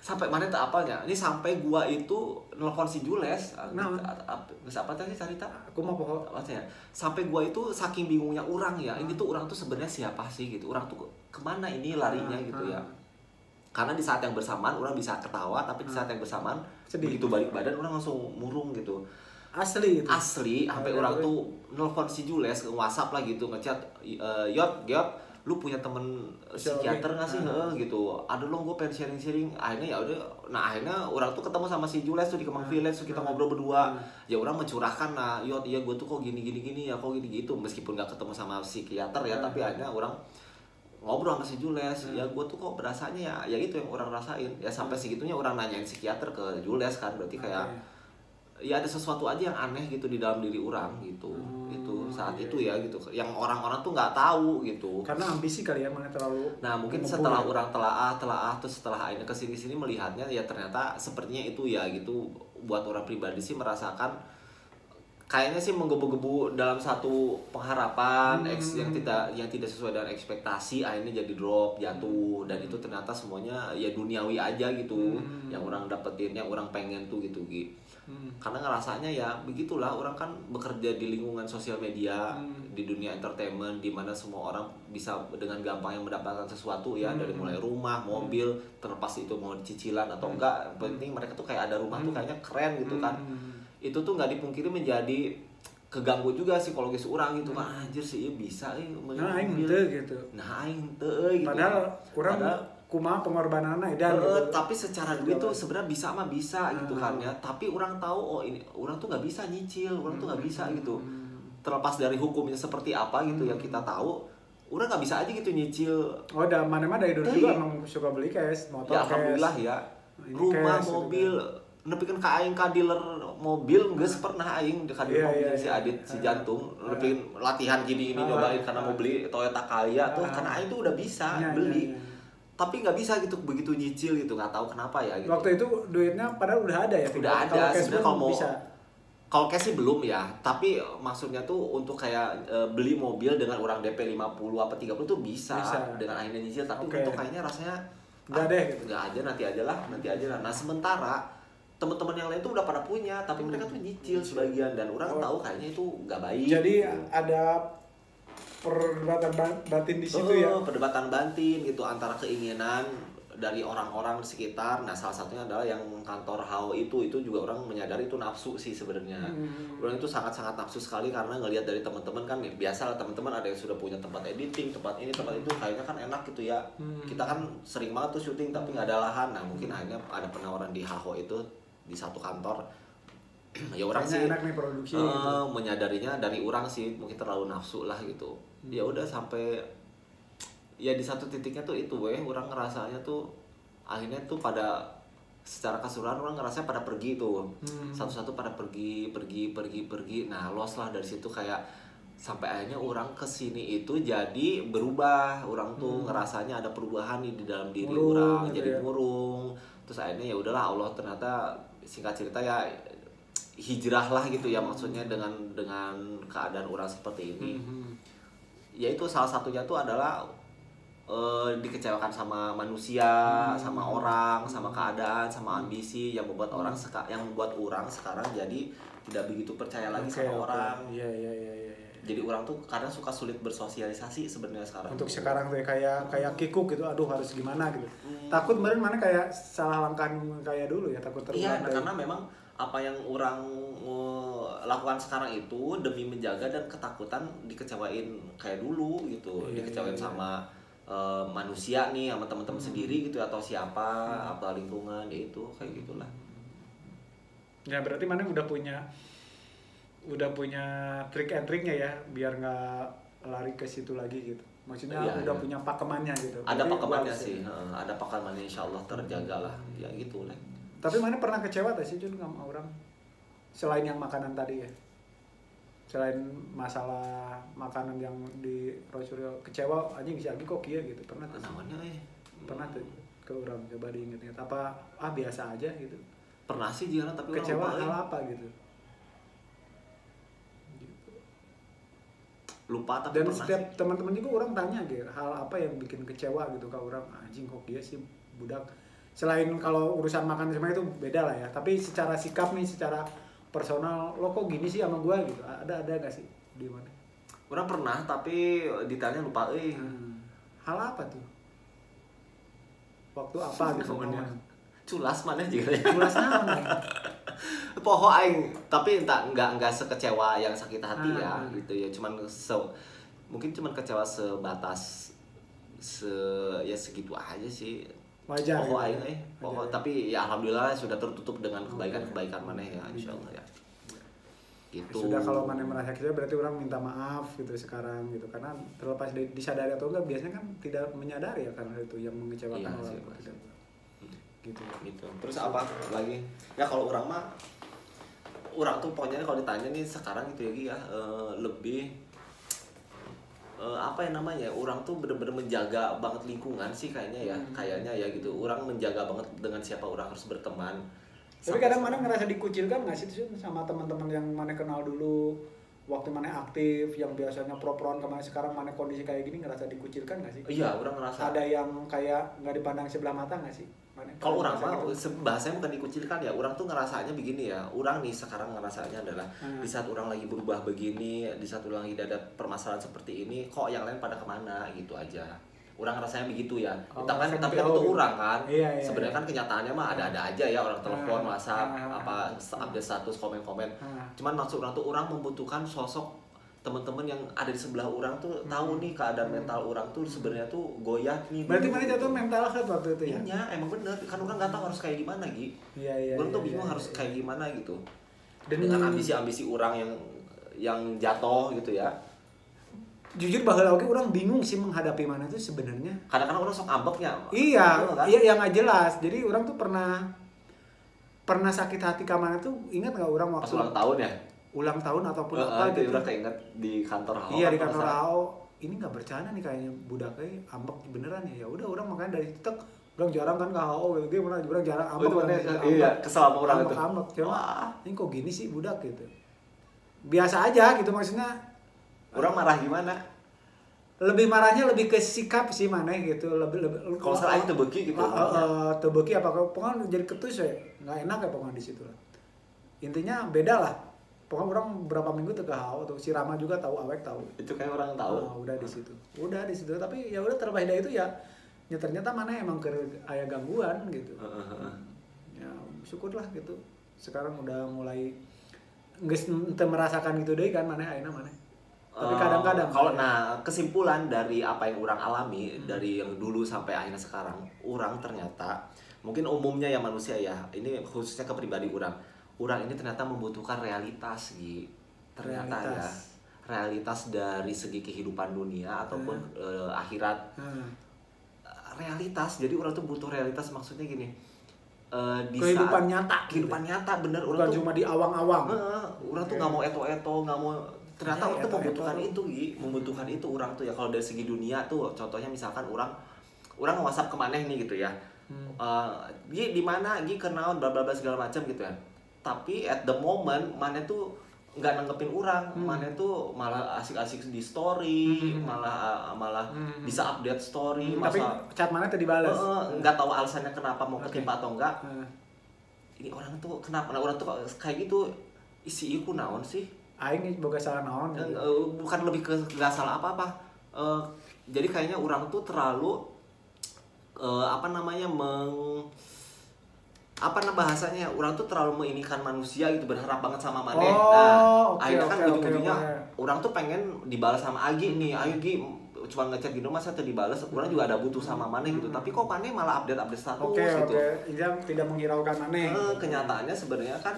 Sampai mana tak apanya? Ini sampai gua itu nelfon si Jules. Nah, apa tadi cerita? Aku mau pokok maksudnya sampai gua itu saking bingungnya orang ya. Ini tuh orang tuh sebenarnya siapa sih gitu? Orang tuh kemana ini larinya gitu ya? Karena di saat yang bersamaan orang bisa ketawa, tapi di saat yang bersamaan begitu balik badan orang langsung murung gitu. Asli itu. Asli sampai orang tuh nelfon si Jules ke WhatsApp lah gitu ngechat, Yot, lu punya temen psikiater nggak sih gitu? Ada lo, gue pengen sharing. Akhirnya ya udah, nah akhirnya orang tuh ketemu sama si Jules tuh di Kemang Village tuh kita ngobrol berdua. Ya orang mencurahkan lah, Yot, iya gue tuh kok gini ya, kok gini gitu. Meskipun nggak ketemu sama psikiater ya, tapi akhirnya orang ngobrol sama si Jules. Ya gue tuh kok berasanya ya itu yang orang rasain. Ya sampai segitunya orang nanyain psikiater ke Jules kan, berarti kayak ya ada sesuatu aja yang aneh gitu di dalam diri orang gitu. Itu saat itu ya gitu yang orang-orang tuh nggak tahu gitu karena ambisi kali ya, mana terlalu. Nah mungkin setelah orang telah terus setelah akhirnya kesini melihatnya ya ternyata sepertinya itu ya gitu. Buat orang pribadi sih merasakan kayaknya sih menggebu-gebu dalam satu pengharapan yang tidak sesuai dengan ekspektasi, akhirnya jadi drop, jatuh, dan itu ternyata semuanya ya duniawi aja gitu. Yang orang dapetin, yang orang pengen tuh gitu gitu. Karena ngerasanya ya begitulah, orang kan bekerja di lingkungan sosial media, di dunia entertainment, di mana semua orang bisa dengan gampang yang mendapatkan sesuatu ya, dari mulai rumah, mobil, terlepas itu mau cicilan atau enggak, penting mereka tuh kayak ada rumah tuh kayaknya keren gitu kan. Itu tuh nggak dipungkiri menjadi keganggu juga psikologis orang gitu kan. Anjir sih bisa nah aing teu gitu. Padahal kurang kumaha pengorbananna edan gitu. Tapi secara duit tuh sebenarnya bisa gitu kan ya. Tapi orang tahu ini orang tuh nggak bisa nyicil, orang tuh nggak bisa gitu. Terlepas dari hukumnya seperti apa gitu yang kita tahu, orang nggak bisa aja gitu nyicil. Udah mana-mana dari dulu juga emang suka beli cash, motor ya, alhamdulillah ya. Rumah, mobil, nepikeun ka aing ka dealer mobil geus pernah aing ka dealer mobil si Adit si Jantung nepikeun latihan gini ini nyobain karena mau beli Toyota Calya tuh karena aing tuh udah bisa beli. Tapi nggak bisa gitu begitu nyicil gitu, nggak tahu kenapa ya gitu. Waktu itu duitnya padahal udah ada ya. Udah ada sebenarnya kalau mau bisa. Kalau cash sih belum ya, tapi maksudnya tuh untuk kayak beli mobil dengan orang DP 50 apa 30 tuh bisa. Dengan akhirnya nyicil, tapi untuk kayaknya rasanya nggak deh gitu. Nggak aja, nanti aja lah. Nah sementara teman-teman yang lain tuh udah pada punya, tapi mereka tuh nyicil sebagian, dan orang tahu kayaknya itu nggak baik. Jadi ada perdebatan batin di situ ya. Perdebatan batin gitu antara keinginan dari orang-orang di sekitar. Nah salah satunya adalah yang kantor Hao itu juga orang menyadari itu nafsu sih sebenarnya. Orang itu sangat-sangat nafsu sekali karena ngelihat dari teman-teman kan biasa lah, teman-teman ada yang sudah punya tempat editing, tempat ini tempat itu, kayaknya kan enak gitu ya. Kita kan sering banget tuh syuting tapi nggak ada lahan. Nah mungkin akhirnya ada penawaran di Hao itu di satu kantor. Ya orang sih enak nih produksi gitu. Menyadarinya dari orang sih mungkin terlalu nafsu lah gitu. Ya udah sampai ya di satu titiknya tuh itu orang ngerasanya tuh akhirnya tuh pada secara keseluruhan orang ngerasa pada pergi tuh satu-satu pada pergi. Nah lost lah dari situ, kayak sampai akhirnya orang kesini itu jadi berubah. Orang tuh ngerasanya ada perubahan nih di dalam diri orang, jadi murung. Terus akhirnya ya udahlah, Allah ternyata singkat cerita ya hijrah lah gitu ya, maksudnya dengan keadaan orang seperti ini. Ya itu salah satunya tuh adalah dikecewakan sama manusia, sama orang, sama keadaan, sama ambisi yang membuat orang sekarang jadi tidak begitu percaya lagi sama orang. Iya. Jadi orang tuh kadang suka sulit bersosialisasi sebenarnya sekarang. Untuk sekarang tuh kayak kikuk gitu, aduh harus gimana gitu. Takut kemarin mana kayak salah langkah kayak dulu ya, takut terulang. Iya, karena memang apa yang orang lakukan sekarang itu demi menjaga dan ketakutan dikecewain kayak dulu gitu. Dikecewain sama manusia nih, sama teman-teman sendiri gitu, atau siapa, apa lingkungan, ya itu kayak gitulah. Ya berarti mana udah punya trik and triknya ya, biar nggak lari ke situ lagi gitu. Maksudnya udah punya pakemannya gitu. Ada pakemannya sih, ada pakemannya, insya Allah terjaga lah, ya gitu lah. Tapi mana pernah kecewa tak sih Jun sama orang? Selain yang makanan tadi ya, selain masalah makanan yang di Rosurio, kecewa anjing si Agi kok kia gitu, pernah tuh? Pernah tuh ke orang, coba diinget-inget apa biasa aja gitu. Pernah sih dia, tapi kecewa hal apa gitu. Lupa tapi dan pernah. Setiap teman-teman juga orang tanya gitu, hal apa yang bikin kecewa gitu ke orang, anjing kok dia sih budak. Selain kalau urusan makan semua itu beda lah ya, tapi secara sikap nih, secara personal lo kok gini sih sama gua gitu, ada gak sih di mana? Orang pernah tapi detailnya lupa. Hal apa tuh? Waktu apa gitu? Culas mana juga? Culas apa? Poho aing, tapi enggak sekecewa yang sakit hati ya gitu ya, cuman mungkin cuman kecewa sebatas ya segitu aja sih. Wajar. Poho aing poho, tapi ya alhamdulillah sudah tertutup dengan kebaikan maneh ya, insyaallah ya. Gitu. Sudah, kalau mana merasa kecewa berarti orang minta maaf gitu sekarang gitu, karena terlepas disadari atau enggak biasanya kan tidak menyadari ya, karena itu yang mengecewakan orang gitu. Terus apa lagi ya, kalau orang tuh pokoknya kalau ditanya nih sekarang gitu ya lebih apa ya namanya, orang tuh bener-bener menjaga banget lingkungan sih kayaknya ya gitu. Orang menjaga banget dengan siapa orang harus berteman. Tapi kadang mana ngerasa dikucilkan nggak sih tuh sama teman-teman yang mana kenal dulu waktu mana aktif, yang biasanya pro-proan kemana, sekarang mana kondisi kayak gini, ngerasa dikucilkan nggak sih? Iya, orang ngerasa. Ada yang kayak nggak dipandang sebelah mata nggak sih? Kalau orang mah bahasanya bukan dikucilkan ya, orang tuh ngerasanya begini ya. Orang nih sekarang ngerasanya adalah di saat orang lagi berubah begini, di saat orang lagi ada permasalahan seperti ini, kok yang lain pada kemana gitu aja. Orang rasanya begitu ya. Tapi kan itu orang kan. Iya. Sebenarnya kan kenyataannya mah ada aja ya, orang telepon, WhatsApp, apa update status, komen-komen. Cuman maksud orang tuh orang membutuhkan sosok teman-teman yang ada di sebelah orang tuh tahu nih keadaan mental orang tuh sebenarnya tuh goyah nih. Berarti mana jatuh mental health waktu itu ya? Iya, emang bener. Kan orang nggak tahu harus kayak gimana Gi. Iya. Orang tuh bingung harus kayak gimana gitu. Dengan ambisi-ambisi orang yang jatuh gitu ya. Jujur bahwa orang bingung sih menghadapi mana tuh sebenarnya. Kadang-kadang orang sok ambeknya. Iya, yang nggak jelas. Jadi orang tuh pernah sakit hati ke mana tuh, ingat nggak orang waktu pas ulang tahun ya? Ulang tahun ataupun apa gitu. Udah keinget di kantor HO. Iya, di kantor HO. Ini nggak bercanda nih kayaknya, budaknya ambek beneran ya. Ya udah orang makanya dari TikTok orang jarang kan ke HO gitu, orang jarang ambek. Iya, kesel sama orang itu. Ambek. Cuma ini kok gini sih budak gitu. Biasa aja gitu maksudnya. Orang marah gimana? Lebih marahnya lebih ke sikap sih mana gitu, lebih kalau salah aja tebeki gitu. Tebeki apa pokoknya jadi ketus ya, nggak enak ya pokoknya di situ lah. Intinya beda lah. Pokoknya orang berapa minggu tuh ke HO tuh, si Rama juga tahu, Awek tahu. Itu kayak orang tahu. Udah di situ. Tapi ya udah terlepas dari itu ya ternyata mana emang ke aya gangguan gitu. Ya syukurlah gitu. Sekarang udah mulai nggak merasakan gitu deh kan mana ayeuna mana. Tapi kadang-kadang kalau kesimpulan dari apa yang orang alami dari yang dulu sampai akhirnya sekarang, orang ternyata mungkin umumnya ya manusia ya, ini khususnya ke pribadi orang ini ternyata membutuhkan realitas ternyata ya. realitas dari segi kehidupan dunia ataupun akhirat. Realitas, jadi orang tuh butuh realitas, maksudnya gini, di kehidupan saat, nyata kehidupan nyata bener. Bukan orang cuma tuh di awang-awang. Orang tuh nggak mau eto-eto, nggak mau, ternyata orang tuh membutuhkan itu. Membutuhkan itu orang tuh ya. Kalau dari segi dunia tuh contohnya misalkan orang nge-WhatsApp ke maneh nih gitu ya, Gi di mana, Gi kenaon bla bla bla segala macam gitu ya, tapi at the moment maneh tuh nggak nanggepin orang, maneh tuh malah asik-asik di story, malah bisa update story, tapi chat mana tadi balas, nggak tahu alasannya kenapa, mau ketimpa atau enggak. Ini orang tuh kenapa? Nah, orang tuh kayak gitu, isi iku naon sih? Aing boga salah naon? Bukan, lebih ke nggak salah apa-apa. Jadi kayaknya orang tuh terlalu bahasanya, orang tuh terlalu menginikan manusia gitu, berharap banget sama maneh. Akhirnya kan ujung-ujungnya orang tuh pengen dibalas sama Agi nih, ayo Gi, cuma ngechat gitu masa tuh dibalas, orang juga ada butuh sama maneh gitu, tapi kok maneh malah update status gitu. Yang tidak menghiraukan maneh. Kenyataannya sebenarnya kan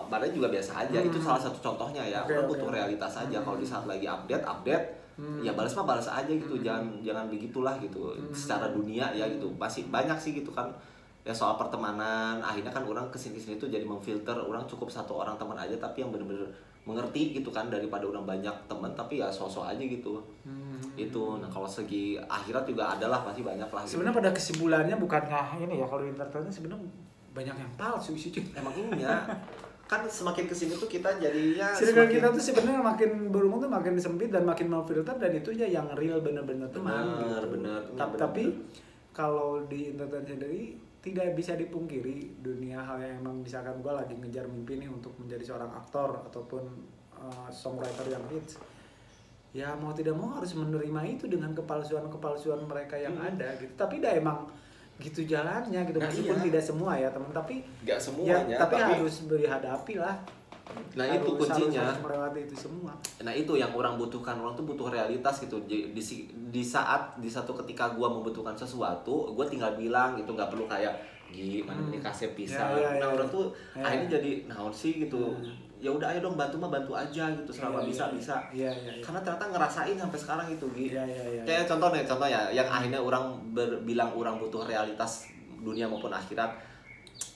maneh juga biasa aja, itu salah satu contohnya ya. Orang butuh realitas aja, kalau di saat lagi update ya balas mah balas aja gitu, jangan begitulah gitu. Secara dunia ya gitu, pasti banyak sih gitu kan ya soal pertemanan. Akhirnya kan orang kesini tuh jadi memfilter, orang cukup satu orang teman aja tapi yang bener-bener mengerti gitu kan, daripada orang banyak teman tapi ya sosok aja gitu. Itu. Nah kalau segi akhirat juga adalah pasti banyak lah gitu. Sebenarnya pada kesimpulannya bukankah ini ya, kalau internetnya sebenarnya banyak yang palsu sih. Emang iya. Kan semakin kesini tuh kita jadinya circle kita tuh sebenarnya makin berumur tuh makin sempit dan makin memfilter, dan itu ya yang real bener-bener teman. Bener. Tapi kalau di internet sendiri tidak bisa dipungkiri dunia hal yang emang, misalkan gue lagi ngejar mimpi nih untuk menjadi seorang aktor ataupun songwriter yang hits, ya mau tidak mau harus menerima itu dengan kepalsuan mereka yang ada gitu. Tapi dah emang gitu jalannya gitu, meskipun tidak semua ya teman, tapi nggak semuanya, tapi harus dihadapi lah. Nah itu kuncinya, harus melewati itu semua. Nah itu yang orang butuhkan, orang tuh butuh realitas gitu. Di satu ketika gue membutuhkan sesuatu, gue tinggal bilang gitu, nggak perlu kayak gimana dikasih pisah. Orang tuh akhirnya jadi naon sih gitu. Ya udah ayo dong bantu aja gitu selama bisa. Karena ternyata ngerasain sampai sekarang itu gitu. Kayak contoh ya yang akhirnya orang bilang orang butuh realitas dunia maupun akhirat.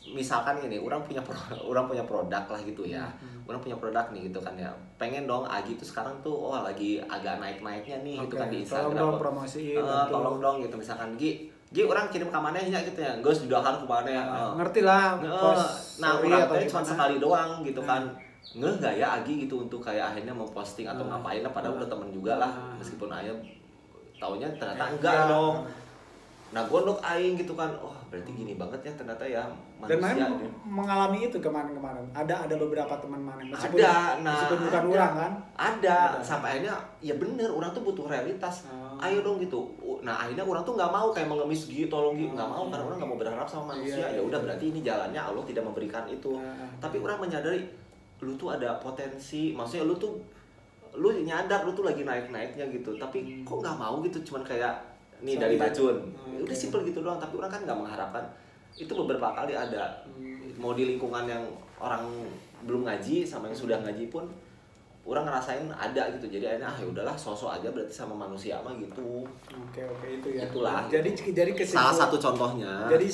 Misalkan gini, orang punya produk lah gitu ya. Orang punya produk nih gitu kan ya. Pengen dong Agi tuh sekarang tuh lagi agak naik-naiknya nih gitu kan di Instagram. Tolong dong promosiin. Tolong dong gitu, misalkan Gi orang kirim ke mana ya gitu ya. Gus didoakan ke mana ya. Ngerti lah. Nah, orang tuh cuma sekali doang gitu kan. Nggak ya Agi gitu untuk kayak akhirnya mau posting atau ngapain lah, padahal udah temen juga lah, meskipun Ayah taunya ternyata enggak dong. Nah gue look aing gitu kan, berarti gini banget ya ternyata ya manusia. Dan Mana mengalami itu kemarin ada beberapa teman Mana meskipun bukan orang kan, ada sampai akhirnya ya bener, orang tuh butuh realitas. Ayo dong gitu. Nah akhirnya orang tuh nggak mau kayak mengemis gitu, tolong gitu, nggak mau, karena orang nggak mau berharap sama manusia. Ya udah berarti ini jalannya, Allah tidak memberikan itu. Tapi orang menyadari lu tuh ada potensi, maksudnya lu nyadar lu tuh lagi naik-naiknya gitu, tapi kok nggak mau gitu, cuman kayak nih dari bacun, udah simple gitu doang. Tapi orang kan nggak mengharapkan itu. Beberapa kali ada mau di lingkungan yang orang belum ngaji sama yang sudah ngaji pun orang ngerasain ada gitu. Jadi akhirnya ya udahlah sosok aja berarti sama manusia mah gitu. Oke itu ya. Itulah. Jadi salah satu contohnya. Jadi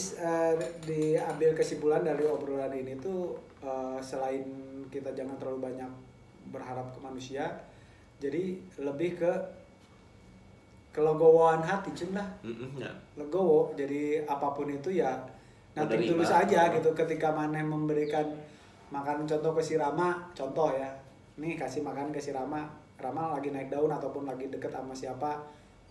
diambil kesimpulan dari obrolan ini tuh selain kita jangan terlalu banyak berharap ke manusia, jadi lebih ke kelegowoan hati lah. Legowo, jadi apapun itu ya nanti tulus aja gitu. Ketika Maneh memberikan makan contoh ke si Rama, contoh ya, nih kasih makan ke si Rama lagi naik daun ataupun lagi deket sama siapa,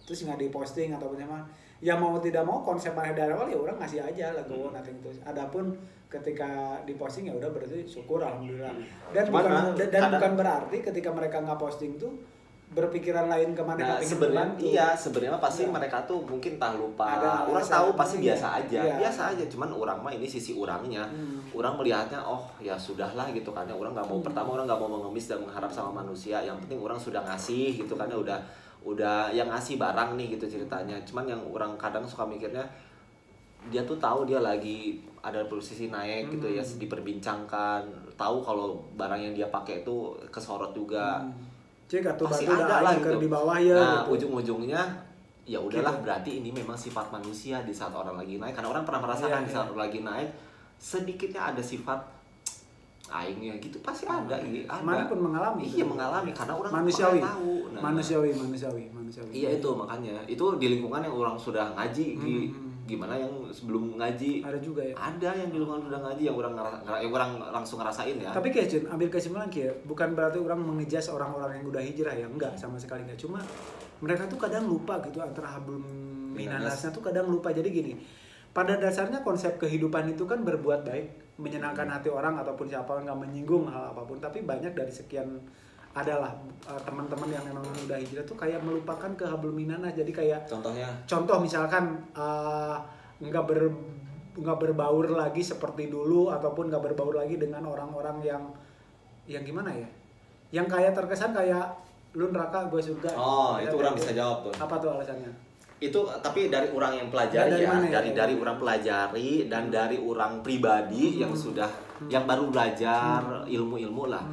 terus nggak diposting ataupun apa, ya mau tidak mau konsep Maneh dari awal ya orang ngasih aja legowo nanti itu. Adapun ketika diposting ya udah berarti syukur alhamdulillah. Dan bukan berarti ketika mereka nggak posting tuh berpikiran lain kemana. Sebenarnya pasti mereka tuh mungkin tak lupa. Orang tahu pasti biasa aja. Cuman orang mah ini sisi orangnya. Orang melihatnya ya sudahlah gitu kan. Orang nggak mau pertama, orang nggak mau mengemis dan mengharap sama manusia. Yang penting orang sudah ngasih gitu kan, udah yang ngasih barang nih gitu ceritanya. Cuman yang orang kadang suka mikirnya, dia tuh tahu dia lagi ada posisi naik gitu ya, diperbincangkan, tahu kalau barang yang dia pakai itu kesorot juga. Cek atau pasti batu ada lah gitu di bawah ya. Nah gitu. ujung-ujungnya ya udahlah Gitu. berarti ini memang sifat manusia di saat orang lagi naik, karena orang pernah merasakan di saat orang lagi naik sedikitnya ada sifat aingnya gitu, pasti ada. Mana pun mengalami. Iya mengalami karena orang manusiawi tahu. Nah, manusiawi iya itu makanya itu di lingkungan yang orang sudah ngaji gimana yang sebelum ngaji ada juga ya, ada yang di lingkungan sudah ngaji yang orang langsung ngerasain ya. Tapi kayak Jun, ambil kesimpulan kayak bukan berarti orang mengejaz orang-orang yang udah hijrah ya, enggak, sama sekali enggak, cuma mereka tuh kadang lupa gitu antara hablum minanasnya tuh kadang lupa. Jadi gini, pada dasarnya konsep kehidupan itu kan berbuat baik, menyenangkan hati orang ataupun siapa, nggak menyinggung hal apapun. Tapi banyak dari sekian adalah teman-teman yang memang udah hijrah tuh kayak melupakan ke hablum minanah. Jadi kayak contoh misalkan nggak berbaur lagi seperti dulu, ataupun nggak berbaur lagi dengan orang-orang yang gimana ya, yang kayak terkesan kayak lu neraka gue surga. Itu orang bisa jawab tuh. Apa tuh alasannya? Itu tapi dari orang yang pelajari dari orang pelajari dan dari orang pribadi yang sudah yang baru belajar ilmu-ilmu lah.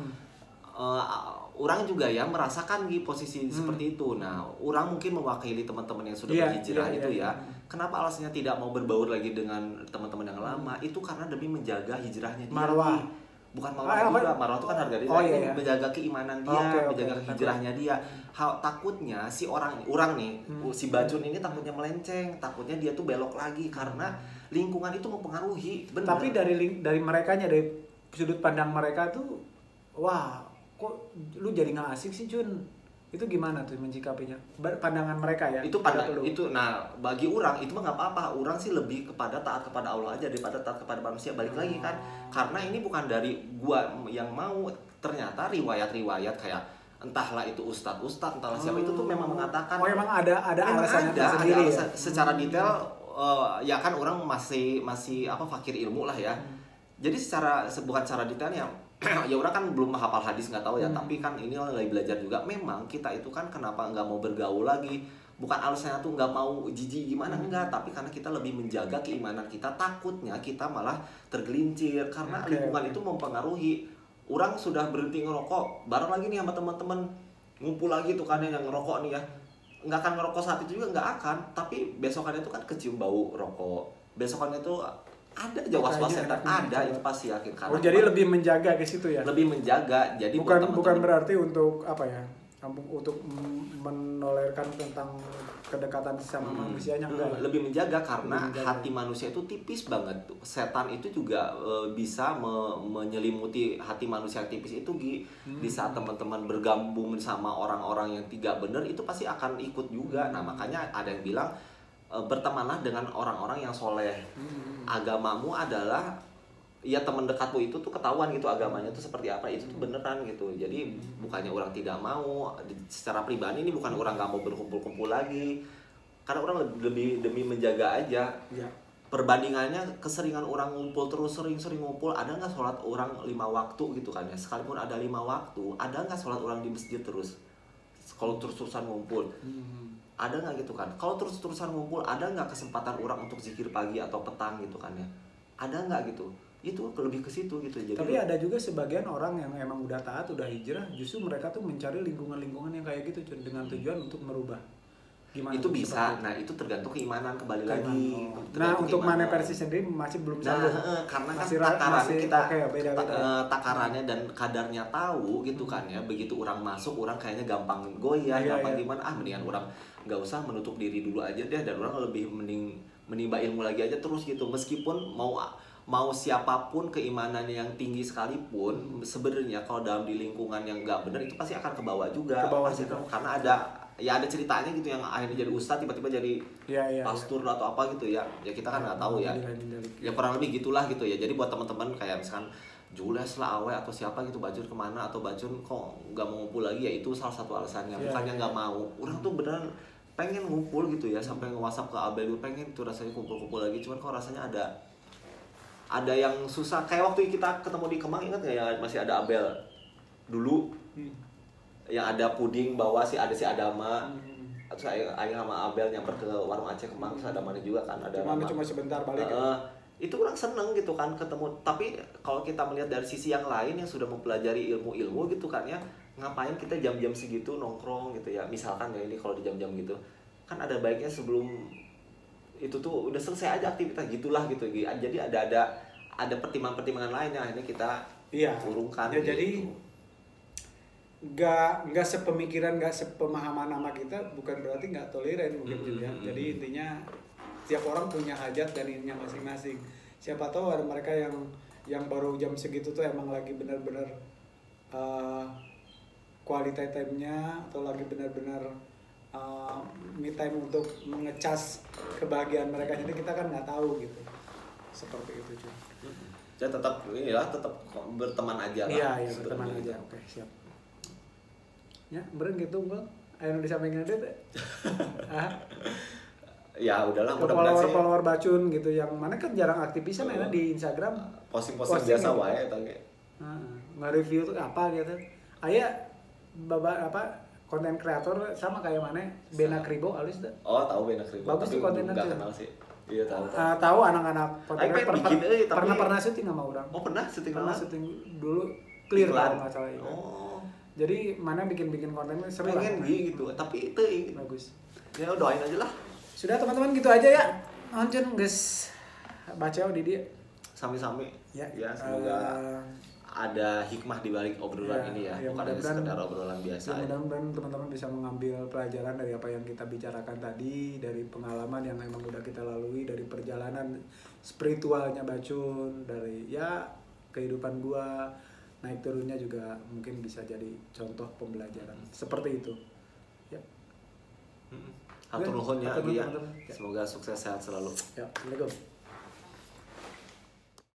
Orang juga ya merasakan di posisi seperti itu. Nah, orang mungkin mewakili teman-teman yang sudah berhijrah itu ya. Kenapa alasannya tidak mau berbaur lagi dengan teman-teman yang lama? Itu karena demi menjaga hijrahnya dia. Marwah. Bukan marwah itu kan harga diri, menjaga keimanan dia, menjaga hijrahnya dia. Takutnya si orang nih, si Bacun ini takutnya melenceng, takutnya dia tuh belok lagi karena lingkungan itu mempengaruhi. Bener. Tapi dari merekanya, dari sudut pandang mereka tuh, wah, kok lu jadi nggak asik sih Jun? Itu gimana tuh menyikapinya? Pandangan mereka ya? Nah bagi orang itu mah nggak apa-apa. Orang sih lebih kepada taat kepada Allah aja daripada taat kepada manusia. Balik lagi kan, karena ini bukan dari gua yang mau. Ternyata riwayat-riwayat kayak entahlah itu ustadz entahlah siapa itu tuh memang mengatakan. Emang ada alasannya sendiri ya? Secara detail ya kan orang masih fakir ilmu lah ya. Jadi bukan secara detailnya. Ya orang kan belum hafal hadis nggak tahu ya, tapi kan ini lagi belajar juga. Memang kita itu kan kenapa nggak mau bergaul lagi, bukan alasannya tuh nggak mau jijik gimana, enggak, tapi karena kita lebih menjaga keimanan kita. Takutnya kita malah tergelincir karena lingkungan itu mempengaruhi. Orang sudah berhenti ngerokok bareng lagi nih sama teman-teman, ngumpul lagi tuh kan yang ngerokok nih ya, nggak akan ngerokok saat itu juga, nggak akan, tapi besokannya tuh kan kecium bau rokok, besokannya tuh ada aja was-was setan, ada itu pasti yakin. Karena jadi lebih menjaga ke situ ya? Lebih menjaga, jadi bukan berarti untuk apa ya, untuk menolerkan tentang kedekatan sama manusianya, enggak. Lebih menjaga karena hati manusia itu tipis banget. Setan itu juga bisa menyelimuti hati manusia yang tipis itu di saat teman-teman bergabung sama orang-orang yang tidak benar, itu pasti akan ikut juga. Nah makanya ada yang bilang bertemanlah dengan orang-orang yang soleh. Agamamu adalah ya teman dekatmu itu tuh ketahuan gitu agamanya tuh seperti apa, itu tuh beneran gitu. Jadi bukannya orang tidak mau, secara pribadi ini bukan orang nggak mau berkumpul-kumpul lagi, karena orang lebih demi menjaga aja. Perbandingannya keseringan orang ngumpul terus, sering ngumpul, ada nggak sholat orang 5 waktu gitu kan ya? Sekalipun ada 5 waktu, ada nggak sholat orang di masjid terus? Kalau terus-terusan ngumpul, ada nggak gitu kan? Kalau terus-terusan ngumpul, ada nggak kesempatan orang untuk zikir pagi atau petang gitu kan ya? Ada nggak gitu? Itu lebih ke situ gitu. Jadi tapi ada juga sebagian orang yang emang udah taat, udah hijrah, justru mereka tuh mencari lingkungan-lingkungan yang kayak gitu dengan tujuan untuk merubah. Gimana itu bisa. Nah itu tergantung keimanan kembali lagi. Nah untuk mana versi sendiri masih belum sanggup. Karena kan takarannya dan kadarnya tahu gitu kan ya. Begitu orang masuk, orang kayaknya gampang goyah, gampang gimana. Mendingan orang nggak usah menutup diri dulu aja deh, dan orang lebih menimba ilmu lagi aja terus gitu. Meskipun mau siapapun keimanannya yang tinggi sekalipun, sebenarnya kalau dalam di lingkungan yang nggak benar itu pasti akan kebawa juga. Karena ada ceritanya gitu yang akhirnya jadi ustadz tiba-tiba jadi pastor atau apa gitu ya kita kan nggak tahu ya kurang lebih gitulah gitu ya. Jadi buat teman-teman kayak misalkan Jules lah, Awe atau siapa gitu, Bacun kemana atau Bacun kok nggak mau ngumpul lagi, ya itu salah satu alasannya. Bukannya nggak mau, orang tuh beneran pengen ngumpul gitu ya, sampai nge-WhatsApp ke Abel dulu, pengen tuh rasanya kumpul-kumpul lagi, cuman kok rasanya ada yang susah. Kayak waktu kita ketemu di Kemang, ingat nggak ya, masih ada Abel dulu yang ada puding bawa si Adama. Terus Aing sama Abel nyamper ke warung Aceh Kemang, terus Adamanya juga kan ada cuma sebentar balik. itu orang seneng gitu kan ketemu. Tapi kalau kita melihat dari sisi yang lain yang sudah mempelajari ilmu-ilmu gitu kan ya, ngapain kita jam-jam segitu nongkrong gitu ya, misalkan ya ini kalau di jam-jam gitu kan ada baiknya sebelum itu tuh udah selesai aja aktivitas gitulah gitu. Jadi ada pertimbangan-pertimbangan lain yang akhirnya kita urungkan ya, gitu. Jadi nggak sepemikiran, nggak sepemahaman sama kita, bukan berarti nggak toleran mungkin juga. Jadi intinya tiap orang punya hajat dan ininya masing-masing. Siapa tahu ada mereka yang baru jam segitu tuh emang lagi benar-benar quality time-nya atau lagi benar-benar me time untuk mengecas kebahagiaan mereka. Jadi kita kan nggak tahu gitu. Seperti itu cuy. Ya tetap tetap berteman aja lah. Iya, berteman aja. Oke, siap. Ya, beren gitu Bang. Ayo disampaikan deh. Ya udahlah, mudah-mudahan sih follower bacun gitu yang mana kan jarang aktivisan di Instagram. Posting biasa gitu. wae eta ge. Nge-review tuh apa gitu. Aya konten kreator sama kayak mana? Bena Kribo alus dah. Oh, tahu Bena Kribo. Bagus tuh kontennya. Enggak kenal sih. Iya tahu. Tahu anak-anak konten pernah syuting sama orang. Oh, pernah syuting dulu clear kalau enggak salah. Oh. Jadi mana bikin kontennya seru lah. Pengen gitu, tapi itu bagus. Ya doain aja lah. Sudah teman-teman gitu aja ya. Nonton guys. Baca di dia. Sami-sami. Ya, semoga ada hikmah di balik obrolan ini ya. Bukan hanya sekedar obrolan biasa. Mudah-mudahan teman-teman bisa mengambil pelajaran dari apa yang kita bicarakan tadi, dari pengalaman yang memang udah kita lalui, dari perjalanan spiritualnya Bacun, dari kehidupan gua, naik turunnya juga mungkin bisa jadi contoh pembelajaran seperti itu ya. Hatur nuhun ya, Semoga sukses sehat selalu. Ya, Assalamualaikum.